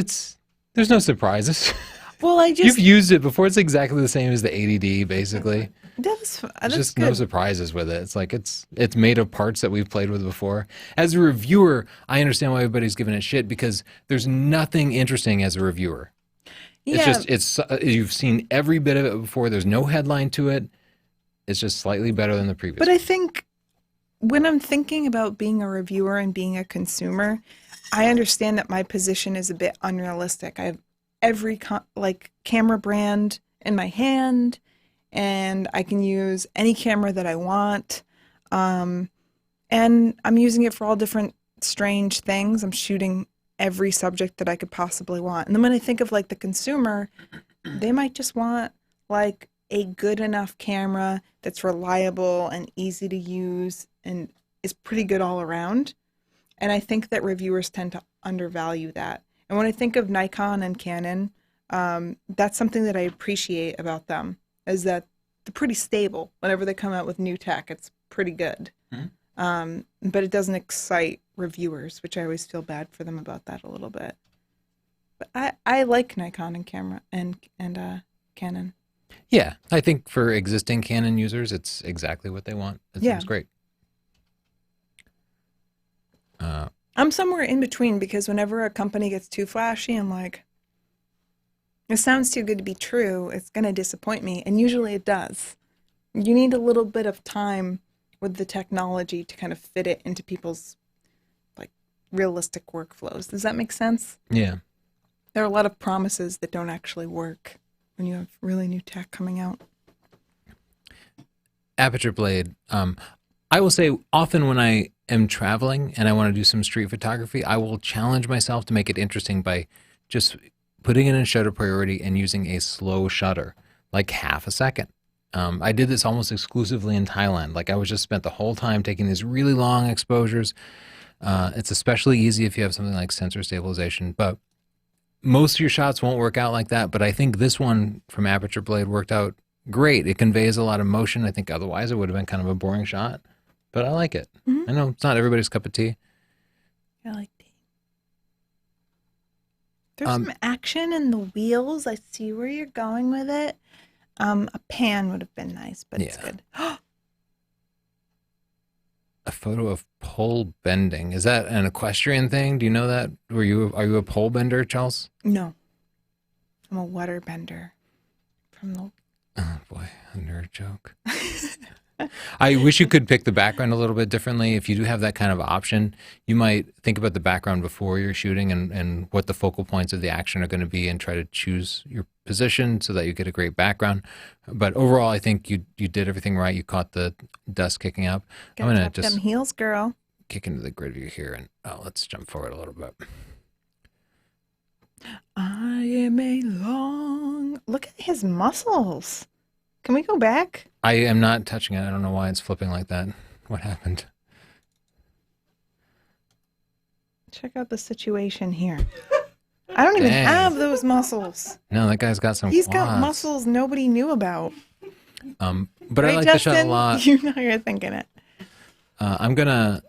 Speaker 2: there's no surprises.
Speaker 3: Well, I
Speaker 2: You've
Speaker 3: just
Speaker 2: used it before. It's exactly the same as the 80D, basically.
Speaker 3: that's
Speaker 2: There's just
Speaker 3: good.
Speaker 2: no surprises with it. It's like it's made of parts that we've played with before. As a reviewer, I understand why everybody's giving it shit because there's nothing interesting as a reviewer.
Speaker 3: Yeah,
Speaker 2: It's you've seen every bit of it before. There's no headline to it. It's just slightly better than the previous.
Speaker 3: but I think when I'm thinking about being a reviewer and being a consumer, I understand that my position is a bit unrealistic. I have every camera brand in my hand, and I can use any camera that I want. And I'm using it for all different strange things. I'm shooting every subject that I could possibly want. And then when I think of like the consumer, they might just want like a good enough camera that's reliable and easy to use and is pretty good all around. And I think that reviewers tend to undervalue that. And when I think of Nikon and Canon, that's something that I appreciate about them, is that they're pretty stable. Whenever they come out with new tech, it's pretty good.
Speaker 2: Mm-hmm.
Speaker 3: But it doesn't excite reviewers, which I always feel bad for them about that a little bit. But I like Nikon and camera and Canon.
Speaker 2: yeah, I think for existing Canon users, it's exactly what they want. It
Speaker 3: Yeah.
Speaker 2: seems great.
Speaker 3: I'm somewhere in between because whenever a company gets too flashy, I'm like, it sounds too good to be true. It's going to disappoint me. And usually it does. You need a little bit of time with the technology to kind of fit it into people's like realistic workflows. Does that make sense?
Speaker 2: Yeah.
Speaker 3: There are a lot of promises that don't actually work when you have really new tech coming out.
Speaker 2: Aperture blade. I will say often when I am traveling and I want to do some street photography, I will challenge myself to make it interesting by just putting it in shutter priority and using a slow shutter, like half a second. I did this almost exclusively in Thailand. Like I was just spent the whole time taking these really long exposures. It's especially easy if you have something like sensor stabilization, but most of your shots won't work out like that. But I think this one from Aperture Blade worked out great. It conveys a lot of motion. I think otherwise it would have been kind of a boring shot, but I like it.
Speaker 3: Mm-hmm.
Speaker 2: I know it's not everybody's cup of tea.
Speaker 3: I like that. There's some action in the wheels. I see where you're going with it. A pan would have been nice, but it's
Speaker 2: Yeah.
Speaker 3: good.
Speaker 2: A photo of pole bending. Is that an equestrian thing? Do you know that? Are you a pole bender, Charles?
Speaker 3: No. I'm a water bender. From the
Speaker 2: Oh boy, a nerd joke. I wish you could pick the background a little bit differently. If you do have that kind of option, you might think about the background before you're shooting and what the focal points of the action are going to be and try to choose your position so that you get a great background. But overall, I think you did everything right. You caught the dust kicking up. I'm going to
Speaker 3: tap
Speaker 2: just
Speaker 3: them heels, girl.
Speaker 2: kick into the grid view here and let's jump forward a little bit.
Speaker 3: I am a long. Look at his muscles. Can we go back?
Speaker 2: I am not touching it. I don't know why it's flipping like that. What happened?
Speaker 3: Check out the situation here. I don't even
Speaker 2: Dang.
Speaker 3: have those muscles.
Speaker 2: No, that guy's got some
Speaker 3: He's
Speaker 2: quads.
Speaker 3: got muscles nobody knew about.
Speaker 2: But I
Speaker 3: Right,
Speaker 2: like
Speaker 3: Justin?
Speaker 2: the shot a lot.
Speaker 3: You know you're thinking it.
Speaker 2: I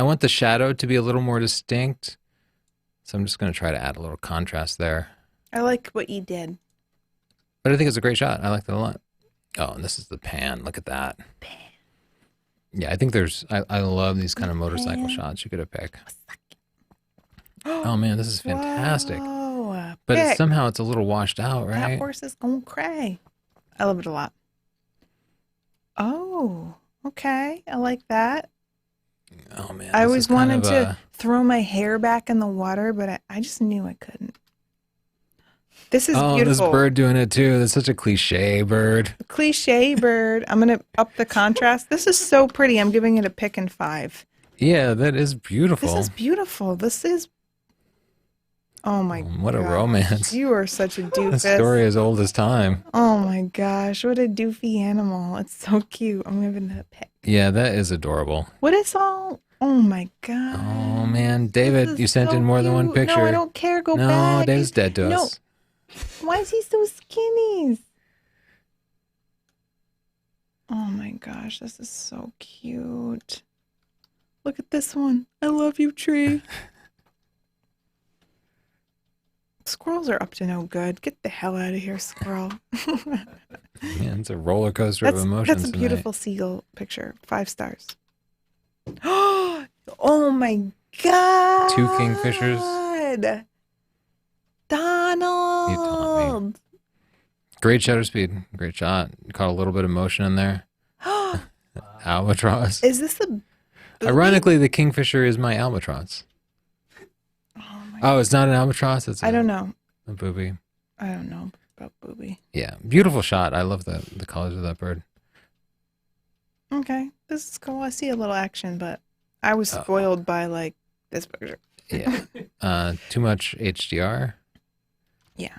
Speaker 2: want the shadow to be a little more distinct. So I'm just going to try to add a little contrast there.
Speaker 3: I like what you did.
Speaker 2: But I think it's a great shot. I liked it a lot. Oh, and this is the pan. Look at that.
Speaker 3: Pan.
Speaker 2: Yeah, I think I love these kind of motorcycle
Speaker 3: Pan.
Speaker 2: shots you could have picked. Oh man, this is fantastic.
Speaker 3: Whoa,
Speaker 2: But
Speaker 3: pick.
Speaker 2: somehow it's a little washed out,
Speaker 3: That
Speaker 2: right?
Speaker 3: horse is going cray. I love it a lot. Oh, okay. I like that.
Speaker 2: Oh man.
Speaker 3: I
Speaker 2: this
Speaker 3: always
Speaker 2: is kind
Speaker 3: wanted
Speaker 2: of
Speaker 3: to throw my hair back in the water, but I just knew I couldn't. This is
Speaker 2: Oh,
Speaker 3: beautiful.
Speaker 2: this bird doing it too. That's such a cliche bird.
Speaker 3: Cliche bird. I'm going to up the contrast. This is so pretty. I'm giving it a pick and 5.
Speaker 2: Yeah, that is beautiful.
Speaker 3: This is beautiful. This is. Oh my
Speaker 2: What a
Speaker 3: gosh.
Speaker 2: romance.
Speaker 3: You are such a
Speaker 2: The
Speaker 3: doofus.
Speaker 2: story as old as time.
Speaker 3: Oh my gosh. What a doofy animal. It's so cute. I'm giving it a pick.
Speaker 2: Yeah, that is adorable.
Speaker 3: What is all. Oh my god.
Speaker 2: Oh man,
Speaker 3: This
Speaker 2: David,
Speaker 3: is
Speaker 2: you sent
Speaker 3: so
Speaker 2: in more than one
Speaker 3: cute.
Speaker 2: picture.
Speaker 3: No, I don't care. Go
Speaker 2: no,
Speaker 3: back.
Speaker 2: David's dead to
Speaker 3: No.
Speaker 2: us.
Speaker 3: Why is he so skinny? Oh my gosh, this is so cute. Look at this one. I love you, tree. Squirrels are up to no good. Get the hell out of here, squirrel.
Speaker 2: Man, it's a roller coaster of emotions.
Speaker 3: That's a
Speaker 2: tonight.
Speaker 3: beautiful seagull picture. 5 stars. Oh my god.
Speaker 2: 2 kingfishers.
Speaker 3: Donald.
Speaker 2: Great shutter speed. Great shot. Caught a little bit of motion in there. Albatross.
Speaker 3: Is this a booby?
Speaker 2: Ironically, the kingfisher is my albatross. Oh, it's not an albatross. It's
Speaker 3: I don't know.
Speaker 2: a booby.
Speaker 3: I don't know about booby.
Speaker 2: Yeah, beautiful shot. I love the colors of that bird.
Speaker 3: Okay, this is cool. I see a little action, but I was spoiled by like this picture.
Speaker 2: Yeah. Too much HDR.
Speaker 3: Yeah.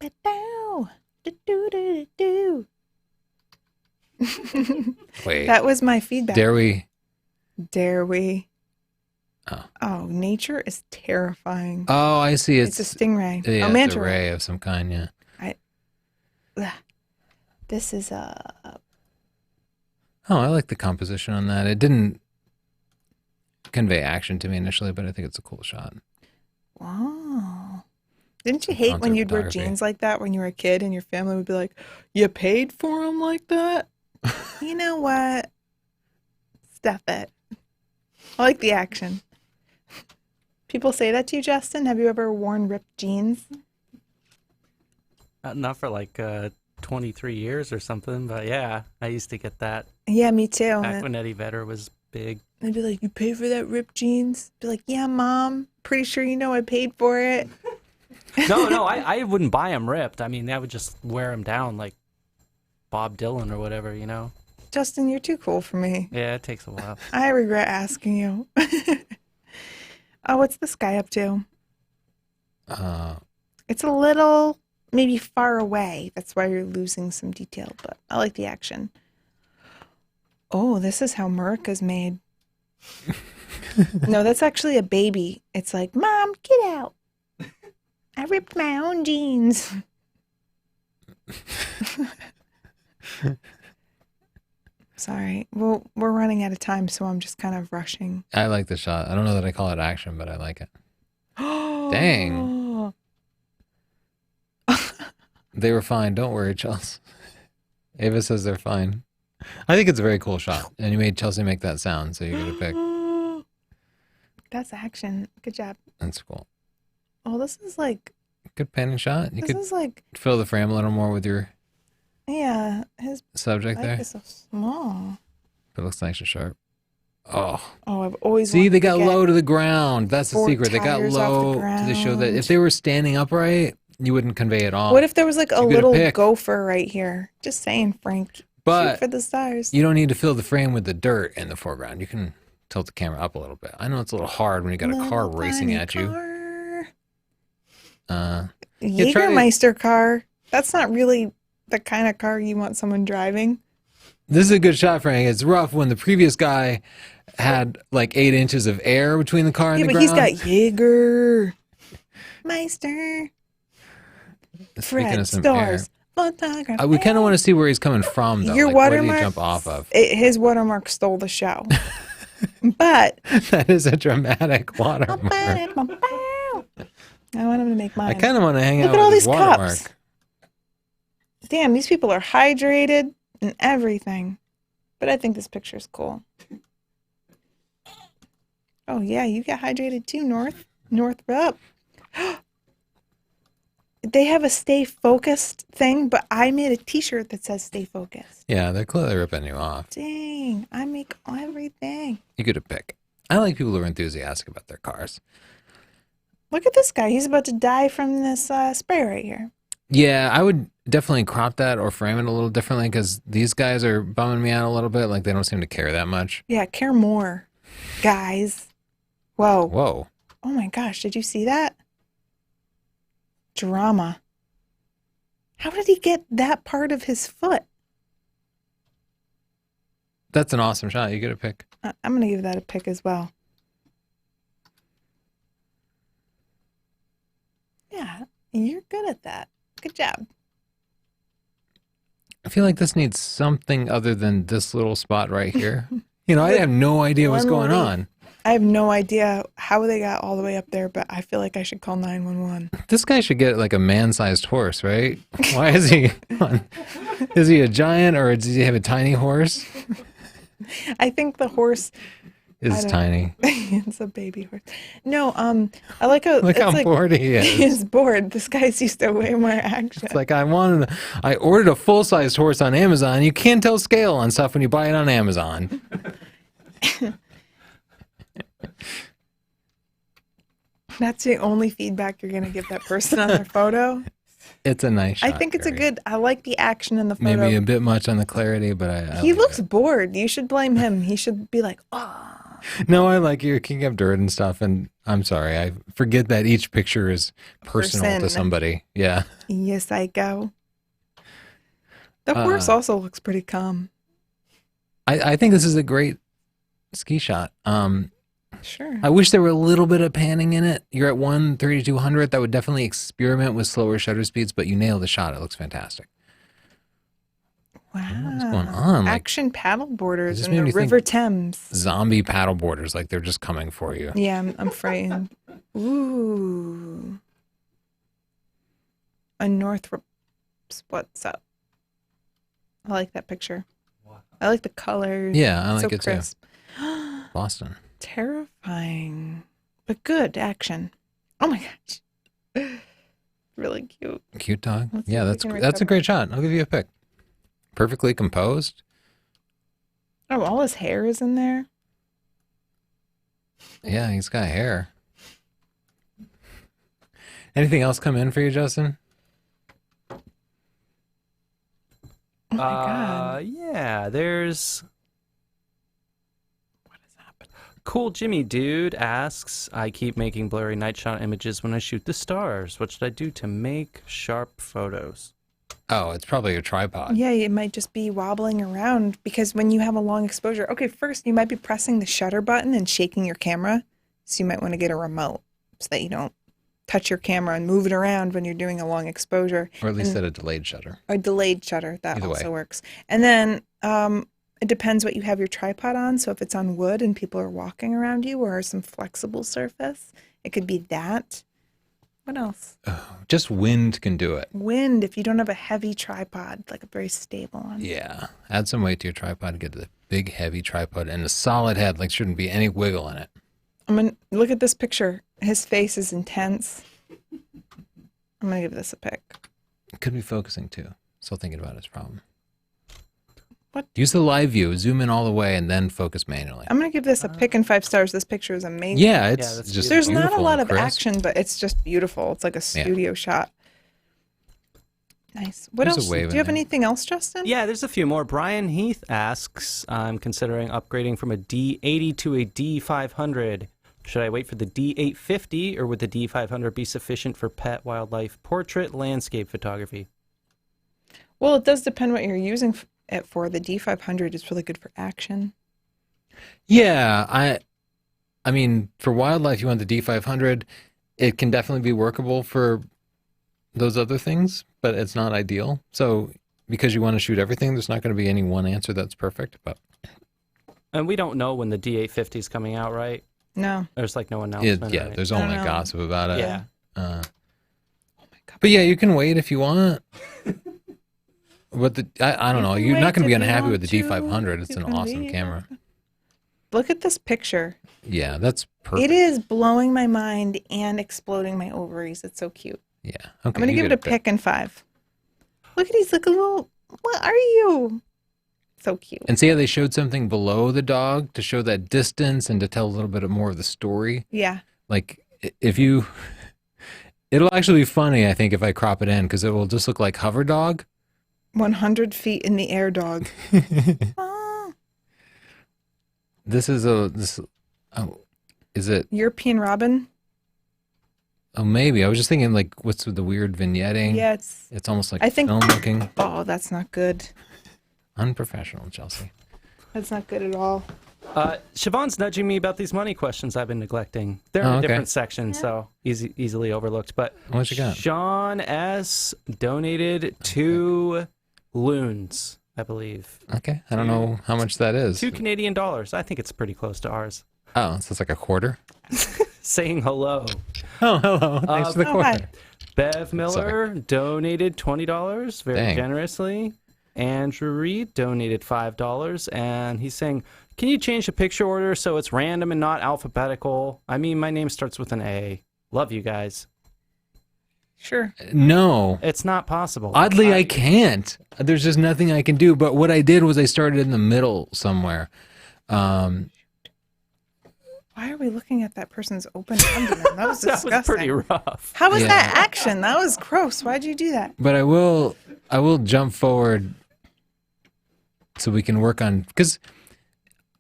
Speaker 3: But now, do.
Speaker 2: Wait.
Speaker 3: That was my feedback.
Speaker 2: Dare we?
Speaker 3: Dare we?
Speaker 2: Oh.
Speaker 3: Oh, nature is terrifying.
Speaker 2: Oh, I see.
Speaker 3: It's a stingray.
Speaker 2: Yeah,
Speaker 3: Oh,
Speaker 2: it's
Speaker 3: manta
Speaker 2: a
Speaker 3: ray.
Speaker 2: ray of some kind. Yeah.
Speaker 3: Ugh. This is a.
Speaker 2: Oh, I like the composition on that. It didn't convey action to me initially, but I think it's a cool shot.
Speaker 3: Wow. Didn't you
Speaker 2: Some
Speaker 3: hate when
Speaker 2: concert
Speaker 3: you'd wear
Speaker 2: photography.
Speaker 3: jeans like that when you were a kid and your family would be like, "You paid for them like that?" You know what? Stuff it. I like the action. People say that to you, Justin. Have you ever worn ripped jeans?
Speaker 1: Not for like 23 years or something, but yeah, I used to get that
Speaker 3: Yeah, me too.
Speaker 1: back when Eddie Vedder was big.
Speaker 3: They'd be like, "You paid for that ripped jeans?" Be like, "Yeah, Mom. Pretty sure you know I paid for it."
Speaker 1: No, I wouldn't buy them ripped. I mean, that would just wear them down like Bob Dylan or whatever, you know?
Speaker 3: Justin, you're too cool for me.
Speaker 1: Yeah, it takes a while.
Speaker 3: I regret asking you. Oh, what's this guy up to? It's a little maybe far away. That's why you're losing some detail, but I like the action. Oh, this is how Murica's made. No, that's actually a baby. It's like, Mom, get out. I ripped my own jeans. Sorry. Well, we're running out of time, so I'm just kind of rushing.
Speaker 2: I like the shot. I don't know that I call it action, but I like it. Dang. They were fine. Don't worry, Chelsea. Ava says they're fine. I think it's a very cool shot. And you made Chelsea make that sound, so you get a pick.
Speaker 3: That's action. Good job.
Speaker 2: That's cool.
Speaker 3: Oh, this is like...
Speaker 2: Good panning shot. You
Speaker 3: this
Speaker 2: could
Speaker 3: is like...
Speaker 2: fill the frame a little more with your
Speaker 3: Yeah, his
Speaker 2: subject
Speaker 3: leg
Speaker 2: there.
Speaker 3: is so small.
Speaker 2: It looks nice and sharp. Oh.
Speaker 3: Oh, I've always
Speaker 2: See,
Speaker 3: wanted
Speaker 2: they
Speaker 3: to
Speaker 2: got
Speaker 3: get
Speaker 2: low to the ground. That's the
Speaker 3: 4
Speaker 2: secret. They got
Speaker 3: tires off the
Speaker 2: low to show that
Speaker 3: ground.
Speaker 2: if they were standing upright, you wouldn't convey it all.
Speaker 3: What if there was like a
Speaker 2: You get a
Speaker 3: little
Speaker 2: pick.
Speaker 3: gopher right here? Just saying, Frank. Shoot
Speaker 2: But
Speaker 3: for the stars.
Speaker 2: you don't need to fill the frame with the dirt in the foreground. You can tilt the camera up a little bit. I know it's a little hard when you got a car
Speaker 3: Little
Speaker 2: racing
Speaker 3: tiny
Speaker 2: at you.
Speaker 3: car.
Speaker 2: Yeah, try to-
Speaker 3: Jägermeister car. That's not really the kind of car you want someone driving.
Speaker 2: This is a good shot, Frank. It's rough when the previous guy had like 8 inches of air between the car and
Speaker 3: Yeah,
Speaker 2: the
Speaker 3: but
Speaker 2: ground.
Speaker 3: he's got Jägermeister.
Speaker 2: Speaking
Speaker 3: Fred
Speaker 2: of some
Speaker 3: Stars. Photograph.
Speaker 2: air, we kind of want to see where he's coming from, though.
Speaker 3: Your
Speaker 2: Like, where did
Speaker 3: watermark.
Speaker 2: he jump off of?
Speaker 3: His watermark stole the show. But
Speaker 2: That is a dramatic watermark.
Speaker 3: I want him to make mine.
Speaker 2: I kind of want to hang
Speaker 3: Look
Speaker 2: out
Speaker 3: at all
Speaker 2: with his
Speaker 3: these
Speaker 2: watermark.
Speaker 3: cups. Damn, these people are hydrated and everything. But I think this picture is cool. Oh yeah, you get hydrated too, Northrup. They have a stay focused thing, but I made a t-shirt that says stay focused.
Speaker 2: Yeah, they're clearly ripping you off.
Speaker 3: Dang, I make everything.
Speaker 2: You get a pick. I like people who are enthusiastic about their cars.
Speaker 3: Look at this guy. He's about to die from this spray right here.
Speaker 2: Yeah, I would definitely crop that or frame it a little differently because these guys are bumming me out a little bit. Like, they don't seem to care that much.
Speaker 3: Yeah, care more, guys. Whoa.
Speaker 2: Whoa.
Speaker 3: Oh my gosh, did you see that? Drama. How did he get that part of his foot?
Speaker 2: That's an awesome shot. You get a pick.
Speaker 3: I'm going to give that a pick as well. Yeah, you're good at that. Good job.
Speaker 2: I feel like this needs something other than this little spot right here. You know, I have no idea what's
Speaker 3: One
Speaker 2: going
Speaker 3: leaf.
Speaker 2: on.
Speaker 3: I have no idea how they got all the way up there, but I feel like I should call 911.
Speaker 2: This guy should get like a man-sized horse, right? Why is he is he a giant or does he have a tiny horse?
Speaker 3: I think the horse
Speaker 2: Is
Speaker 3: don't-
Speaker 2: tiny.
Speaker 3: it's a baby horse. No, I like how
Speaker 2: Look
Speaker 3: it's
Speaker 2: how
Speaker 3: like,
Speaker 2: bored he is.
Speaker 3: he's bored. This guy's used to way more action.
Speaker 2: It's like I ordered a full-sized horse on Amazon. You can't tell scale on stuff when you buy it on Amazon.
Speaker 3: That's the only feedback you're going to give that person on their photo.
Speaker 2: It's a nice shot.
Speaker 3: I think it's a
Speaker 2: Gary.
Speaker 3: good. I like the action in the photo.
Speaker 2: Maybe a bit much on the clarity, but I
Speaker 3: He
Speaker 2: like
Speaker 3: looks
Speaker 2: it.
Speaker 3: bored. You should blame him. He should be like, oh.
Speaker 2: No, I like you kicking up dirt and stuff, and I'm sorry. I forget that each picture is personal to
Speaker 3: Person.
Speaker 2: somebody. Yeah.
Speaker 3: Yes, I go. The horse also looks pretty calm.
Speaker 2: I think this is a great ski shot.
Speaker 3: Sure.
Speaker 2: I wish there were a little bit of panning in it. You're at 1/3200th. That would definitely experiment with slower shutter speeds, but you nailed the shot. It looks fantastic.
Speaker 3: Wow.
Speaker 2: What's going on? Like
Speaker 3: Action paddle
Speaker 2: It
Speaker 3: boarders
Speaker 2: just
Speaker 3: in
Speaker 2: made
Speaker 3: the
Speaker 2: me think-
Speaker 3: River Thames.
Speaker 2: zombie paddle boarders, like they're just coming for you.
Speaker 3: Yeah, I'm frightened. Ooh. A Northrup. What's up? I like that picture. I like the colors.
Speaker 2: Yeah, I
Speaker 3: It's
Speaker 2: like
Speaker 3: so
Speaker 2: it too.
Speaker 3: crisp.
Speaker 2: Boston.
Speaker 3: Terrifying, but good action. Oh my gosh. Really cute.
Speaker 2: Cute dog.
Speaker 3: Let's see
Speaker 2: Yeah,
Speaker 3: if we
Speaker 2: that's
Speaker 3: can
Speaker 2: that's a
Speaker 3: recover.
Speaker 2: great shot. I'll give you a pick. Perfectly composed.
Speaker 3: Oh, all his hair is in there.
Speaker 2: Yeah, he's got hair. Anything else come in for you, Justin?
Speaker 3: Oh my God.
Speaker 1: Yeah, there's. What has happened? Cool Jimmy Dude asks, I keep making blurry night shot images when I shoot the stars. What should I do to make sharp photos?
Speaker 2: Oh, it's probably your tripod.
Speaker 3: Yeah, it might just be wobbling around because when you have a long exposure, okay, first you might be pressing the shutter button and shaking your camera. So you might want to get a remote so that you don't touch your camera and move it around when you're doing a long exposure.
Speaker 2: Or at least at a delayed shutter.
Speaker 3: Or delayed shutter, that
Speaker 2: Either
Speaker 3: also
Speaker 2: way.
Speaker 3: works. And then it depends what you have your tripod on. So if it's on wood and people are walking around you or some flexible surface, it could be that. What else?
Speaker 2: Just wind can do it.
Speaker 3: Wind, if you don't have a heavy tripod, like a very stable one.
Speaker 2: Yeah. Add some weight to your tripod. Get the big, heavy tripod and a solid head. Like, shouldn't be any wiggle in it.
Speaker 3: I'm going to look at this picture. His face is intense. I'm going to give this a pick.
Speaker 2: It could be focusing too. Still thinking about his problem.
Speaker 3: What?
Speaker 2: Use the live view. Zoom in all the way and then focus manually.
Speaker 3: I'm going to give this a pick and 5 stars. This picture is amazing.
Speaker 2: Yeah, it's
Speaker 1: that's
Speaker 2: just
Speaker 3: There's not a
Speaker 2: beautiful
Speaker 3: lot
Speaker 2: and
Speaker 3: of
Speaker 2: crisp.
Speaker 3: action, but it's just beautiful. It's like a studio shot. Nice. What
Speaker 2: There's a
Speaker 3: else? Do
Speaker 2: wave in
Speaker 3: you have
Speaker 2: there.
Speaker 3: anything else, Justin?
Speaker 1: Yeah, there's a few more. Brian Heath asks, I'm considering upgrading from a D80 to a D500. Should I wait for the D850 or would the D500 be sufficient for pet, wildlife, portrait, landscape photography?
Speaker 3: Well, it does depend what you're using it for. The D500 is really good for action.
Speaker 2: Yeah, I mean, for wildlife, you want the D500. It can definitely be workable for those other things, but it's not ideal. So because you want to shoot everything, there's not going to be any one answer that's perfect. But
Speaker 1: And we don't know when the D850 is coming out, right?
Speaker 3: No.
Speaker 1: There's like no announcement.
Speaker 2: yeah,
Speaker 1: right?
Speaker 2: there's
Speaker 3: I don't
Speaker 2: only
Speaker 3: know.
Speaker 2: gossip about it.
Speaker 1: Yeah.
Speaker 3: Oh my God.
Speaker 2: But yeah, you can wait if you want. But I don't know.
Speaker 3: can
Speaker 2: You're not
Speaker 3: wait
Speaker 2: going to be
Speaker 3: if you
Speaker 2: unhappy
Speaker 3: want
Speaker 2: with the
Speaker 3: to.
Speaker 2: D500. It's
Speaker 3: You
Speaker 2: an
Speaker 3: can
Speaker 2: awesome
Speaker 3: leave.
Speaker 2: camera.
Speaker 3: Look at this picture.
Speaker 2: Yeah, that's perfect.
Speaker 3: It is blowing my mind and exploding my ovaries. It's so cute.
Speaker 2: Yeah. Okay.
Speaker 3: I'm going to
Speaker 2: you
Speaker 3: give it
Speaker 2: get
Speaker 3: a pick and 5. Look at he's like a little, what are you? So cute.
Speaker 2: And see how they showed something below the dog to show that distance and to tell a little bit more of the story.
Speaker 3: Yeah.
Speaker 2: Like if you, it'll actually be funny, I think, if I crop it in because it will just look like hover dog.
Speaker 3: 100 feet in the air dog. Oh,
Speaker 2: This is is it?
Speaker 3: European robin.
Speaker 2: Oh, maybe. I was just thinking like, what's with the weird vignetting?
Speaker 3: Yeah,
Speaker 2: It's almost like
Speaker 3: I think-
Speaker 2: film looking.
Speaker 3: oh, that's not good.
Speaker 2: Unprofessional, Chelsea.
Speaker 3: That's not good at all.
Speaker 1: Siobhan's nudging me about these money questions I've been neglecting. They're in
Speaker 2: Oh,
Speaker 1: a
Speaker 2: okay.
Speaker 1: different section, so easily overlooked. But
Speaker 2: What you got?
Speaker 1: Sean S. donated 2 loons, I believe.
Speaker 2: Okay. I don't know how much that is.
Speaker 1: 2 Canadian dollars. I think it's pretty close to ours.
Speaker 2: Oh, so it's like a quarter?
Speaker 1: Saying hello.
Speaker 2: Oh, hello. Thanks for the
Speaker 3: oh,
Speaker 2: quarter.
Speaker 3: hi.
Speaker 1: Bev Miller donated $20 very
Speaker 2: Dang.
Speaker 1: generously. Andrew Reed donated $5, and he's saying, can you change the picture order so it's random and not alphabetical? I mean, my name starts with an A. Love you guys.
Speaker 3: Sure.
Speaker 2: No.
Speaker 1: It's not possible.
Speaker 2: Oddly, I can't. There's just nothing I can do. But what I did was I started in the middle somewhere.
Speaker 3: Why are we looking at that person's open abdomen? That was
Speaker 1: That
Speaker 3: disgusting.
Speaker 1: was pretty rough.
Speaker 3: How was
Speaker 2: Yeah.
Speaker 3: that action? That was gross. Why'd you do that?
Speaker 2: But I will jump forward so we can work on, because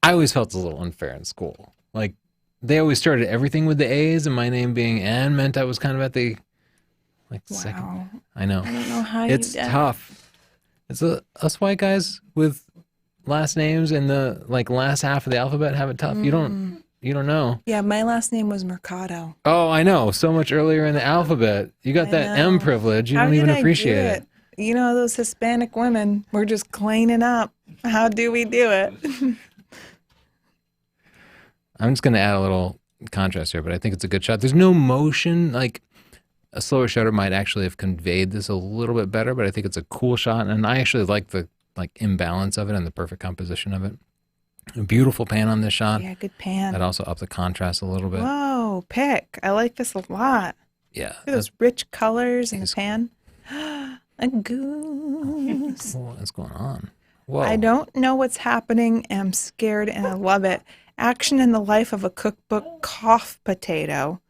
Speaker 2: I always felt a little unfair in school. Like they always started everything with the A's, and my name being Ann meant I was kind of at the second.
Speaker 3: Wow.
Speaker 2: I know.
Speaker 3: I don't know how
Speaker 2: It's
Speaker 3: you
Speaker 2: tough. It's us white guys with last names in the last half of the alphabet have it tough. You don't know.
Speaker 3: Yeah, my last name was Mercado.
Speaker 2: Oh, I know. So much earlier in the alphabet. You got
Speaker 3: I
Speaker 2: that M
Speaker 3: know.
Speaker 2: privilege. You
Speaker 3: How
Speaker 2: don't
Speaker 3: did
Speaker 2: even
Speaker 3: I do
Speaker 2: appreciate it.
Speaker 3: You know, those Hispanic women, we're just cleaning up. How do we do it?
Speaker 2: I'm just going to add a little contrast here, but I think it's a good shot. There's no motion. Like a slower shutter might actually have conveyed this a little bit better, but I think it's a cool shot. And I actually like the imbalance of it and the perfect composition of it. A beautiful pan on this shot.
Speaker 3: Yeah, good pan.
Speaker 2: That also upped the contrast a little bit.
Speaker 3: Whoa, pick. I like this a lot.
Speaker 2: Yeah.
Speaker 3: Look at those rich colors in the
Speaker 2: He's-
Speaker 3: pan. A goose.
Speaker 2: What's going on? Whoa.
Speaker 3: I don't know what's happening, and I'm scared, and I love it. Action in the life of a cookbook cough potato.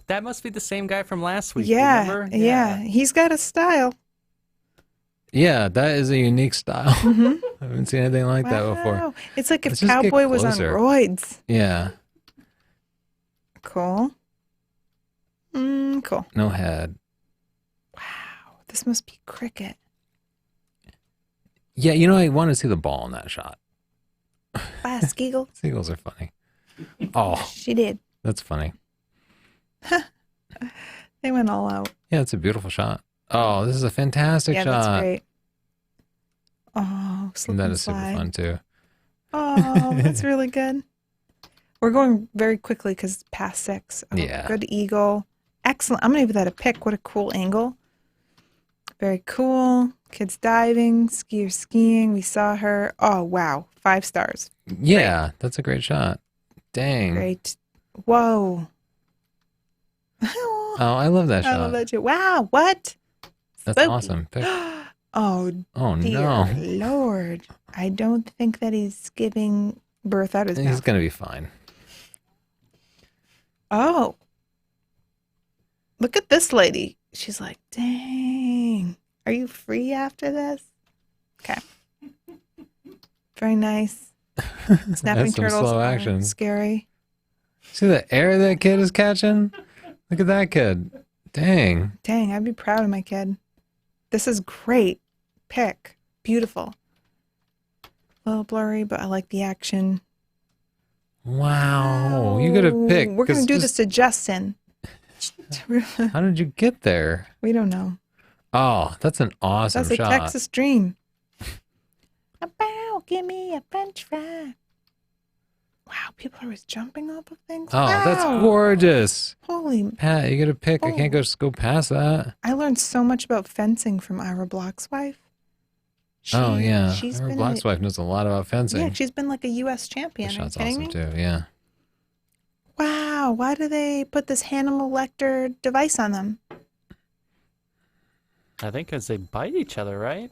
Speaker 1: That must be the same guy from last week.
Speaker 3: Yeah,
Speaker 1: Remember?
Speaker 3: yeah. He's got a style.
Speaker 2: Yeah, that is a unique style.
Speaker 3: Mm-hmm.
Speaker 2: I haven't seen anything like that before.
Speaker 3: Wow. It's like if
Speaker 2: Let's just get
Speaker 3: Cowboy was on
Speaker 2: closer.
Speaker 3: roids.
Speaker 2: Yeah,
Speaker 3: Cool. Cool.
Speaker 2: no head.
Speaker 3: Wow. This must be cricket.
Speaker 2: Yeah, you know, I want to see the ball in that shot.
Speaker 3: Wow, Skeagle.
Speaker 2: Seagulls are funny. Oh,
Speaker 3: She did.
Speaker 2: that's funny.
Speaker 3: They went all out.
Speaker 2: Yeah, it's a beautiful shot. Oh, this is a fantastic
Speaker 3: Yeah,
Speaker 2: shot.
Speaker 3: that's great. Oh, slip
Speaker 2: And that
Speaker 3: and
Speaker 2: is super
Speaker 3: slide.
Speaker 2: fun too.
Speaker 3: Oh, that's really good. We're going very quickly because it's past 6. Oh,
Speaker 2: Yeah.
Speaker 3: Good eagle. Excellent. I'm going to give that a pick. What a cool angle. Very cool. Kids diving, skier skiing. We saw her. Oh, wow. 5 stars.
Speaker 2: Yeah, that's a great shot. Dang.
Speaker 3: Great. Whoa.
Speaker 2: Oh, I love that
Speaker 3: I
Speaker 2: shot.
Speaker 3: love that too. Wow. What?
Speaker 2: That's
Speaker 3: Spooky.
Speaker 2: awesome. Pick.
Speaker 3: Oh,
Speaker 2: Oh
Speaker 3: dear
Speaker 2: no.
Speaker 3: Lord. I don't think that he's giving birth out his
Speaker 2: He's
Speaker 3: mouth.
Speaker 2: gonna be fine.
Speaker 3: Oh. Look at this lady. She's like, dang. Are you free after this? Okay. Very nice. Snapping
Speaker 2: That's some
Speaker 3: turtles
Speaker 2: slow
Speaker 3: are
Speaker 2: action.
Speaker 3: scary.
Speaker 2: See the air that kid is catching? Look at that kid. Dang.
Speaker 3: Dang, I'd be proud of my kid. This is great. Pick. Beautiful. A little blurry, but I like the action.
Speaker 2: Wow. You gotta pick.
Speaker 3: We're going to
Speaker 2: 'cause
Speaker 3: do
Speaker 2: just-
Speaker 3: this to Justin.
Speaker 2: How did you get there?
Speaker 3: We don't know.
Speaker 2: Oh, that's an awesome
Speaker 3: That's a
Speaker 2: shot.
Speaker 3: Texas dream. Bow, give me a french fry. Wow, people are always jumping off of things.
Speaker 2: Oh, that's
Speaker 3: Wow.
Speaker 2: gorgeous.
Speaker 3: Holy,
Speaker 2: Pat, you gotta pick. I can't
Speaker 3: Oh.
Speaker 2: just go past that.
Speaker 3: I learned so much about fencing from Ira Block's wife.
Speaker 2: Oh yeah.
Speaker 3: She's
Speaker 2: Our
Speaker 3: been
Speaker 2: Black's wife knows a lot about fencing.
Speaker 3: Yeah, she's been like a U.S.
Speaker 2: That
Speaker 3: champion. Are you
Speaker 2: shot's
Speaker 3: kidding
Speaker 2: awesome
Speaker 3: me?
Speaker 2: too. Yeah.
Speaker 3: Wow, why do they put this Hannibal Lecter device on them?
Speaker 1: I think because they bite each other, right?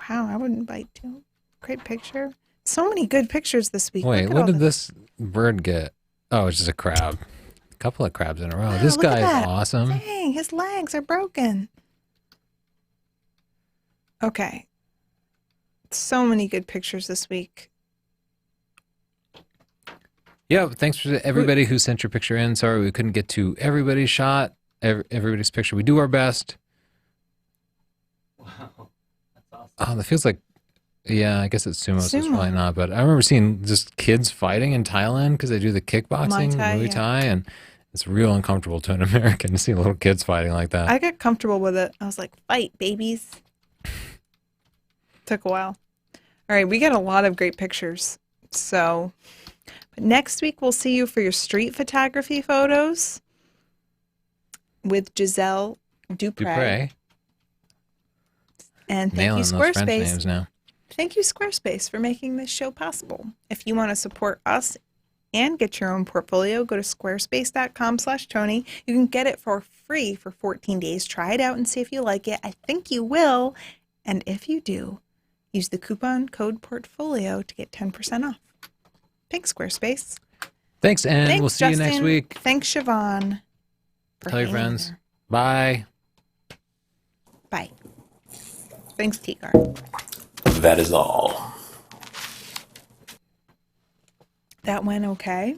Speaker 3: Wow, I wouldn't bite too. Great picture. So many good pictures this week.
Speaker 2: Wait,
Speaker 3: Look at
Speaker 2: what
Speaker 3: all
Speaker 2: did this bird get? Oh, it's just a crab. A couple of crabs in a row.
Speaker 3: Wow,
Speaker 2: This
Speaker 3: look at
Speaker 2: guy is
Speaker 3: that.
Speaker 2: awesome.
Speaker 3: Dang, his legs are broken. Okay. So many good pictures this week.
Speaker 2: Yeah, thanks for everybody who sent your picture in. Sorry we couldn't get to everybody's shot, everybody's picture. We do our best.
Speaker 1: Wow, that's awesome.
Speaker 2: Oh, that feels like, yeah, I guess it's sumo, so it's
Speaker 3: Sumo.
Speaker 2: probably not. But I remember seeing just kids fighting in Thailand because they do the kickboxing,
Speaker 3: Thai,
Speaker 2: Muay
Speaker 3: yeah.
Speaker 2: Thai, and it's real uncomfortable to an American to see little kids fighting like that.
Speaker 3: I got comfortable with it. I was like, fight, babies. Took a while. All right, we got a lot of great pictures. So, but next week we'll see you for your street photography photos with Giselle Dupre.
Speaker 2: Dupre,
Speaker 3: And thank
Speaker 2: nailing
Speaker 3: you,
Speaker 2: those French
Speaker 3: Squarespace.
Speaker 2: names now.
Speaker 3: Thank you, Squarespace, for making this show possible. If you want to support us and get your own portfolio, go to squarespace.com/Tony. You can get it for free for 14 days. Try it out and see if you like it. I think you will. And if you do, use the coupon code portfolio to get 10% off. Thanks, Squarespace.
Speaker 2: Thanks, and
Speaker 3: Thanks,
Speaker 2: we'll see you next
Speaker 3: Justin.
Speaker 2: week.
Speaker 3: Thanks, Siobhan. for
Speaker 2: Tell your
Speaker 3: hanging
Speaker 2: friends.
Speaker 3: there.
Speaker 2: Bye.
Speaker 3: Bye. Thanks, Tigar.
Speaker 4: That is all.
Speaker 3: That went okay.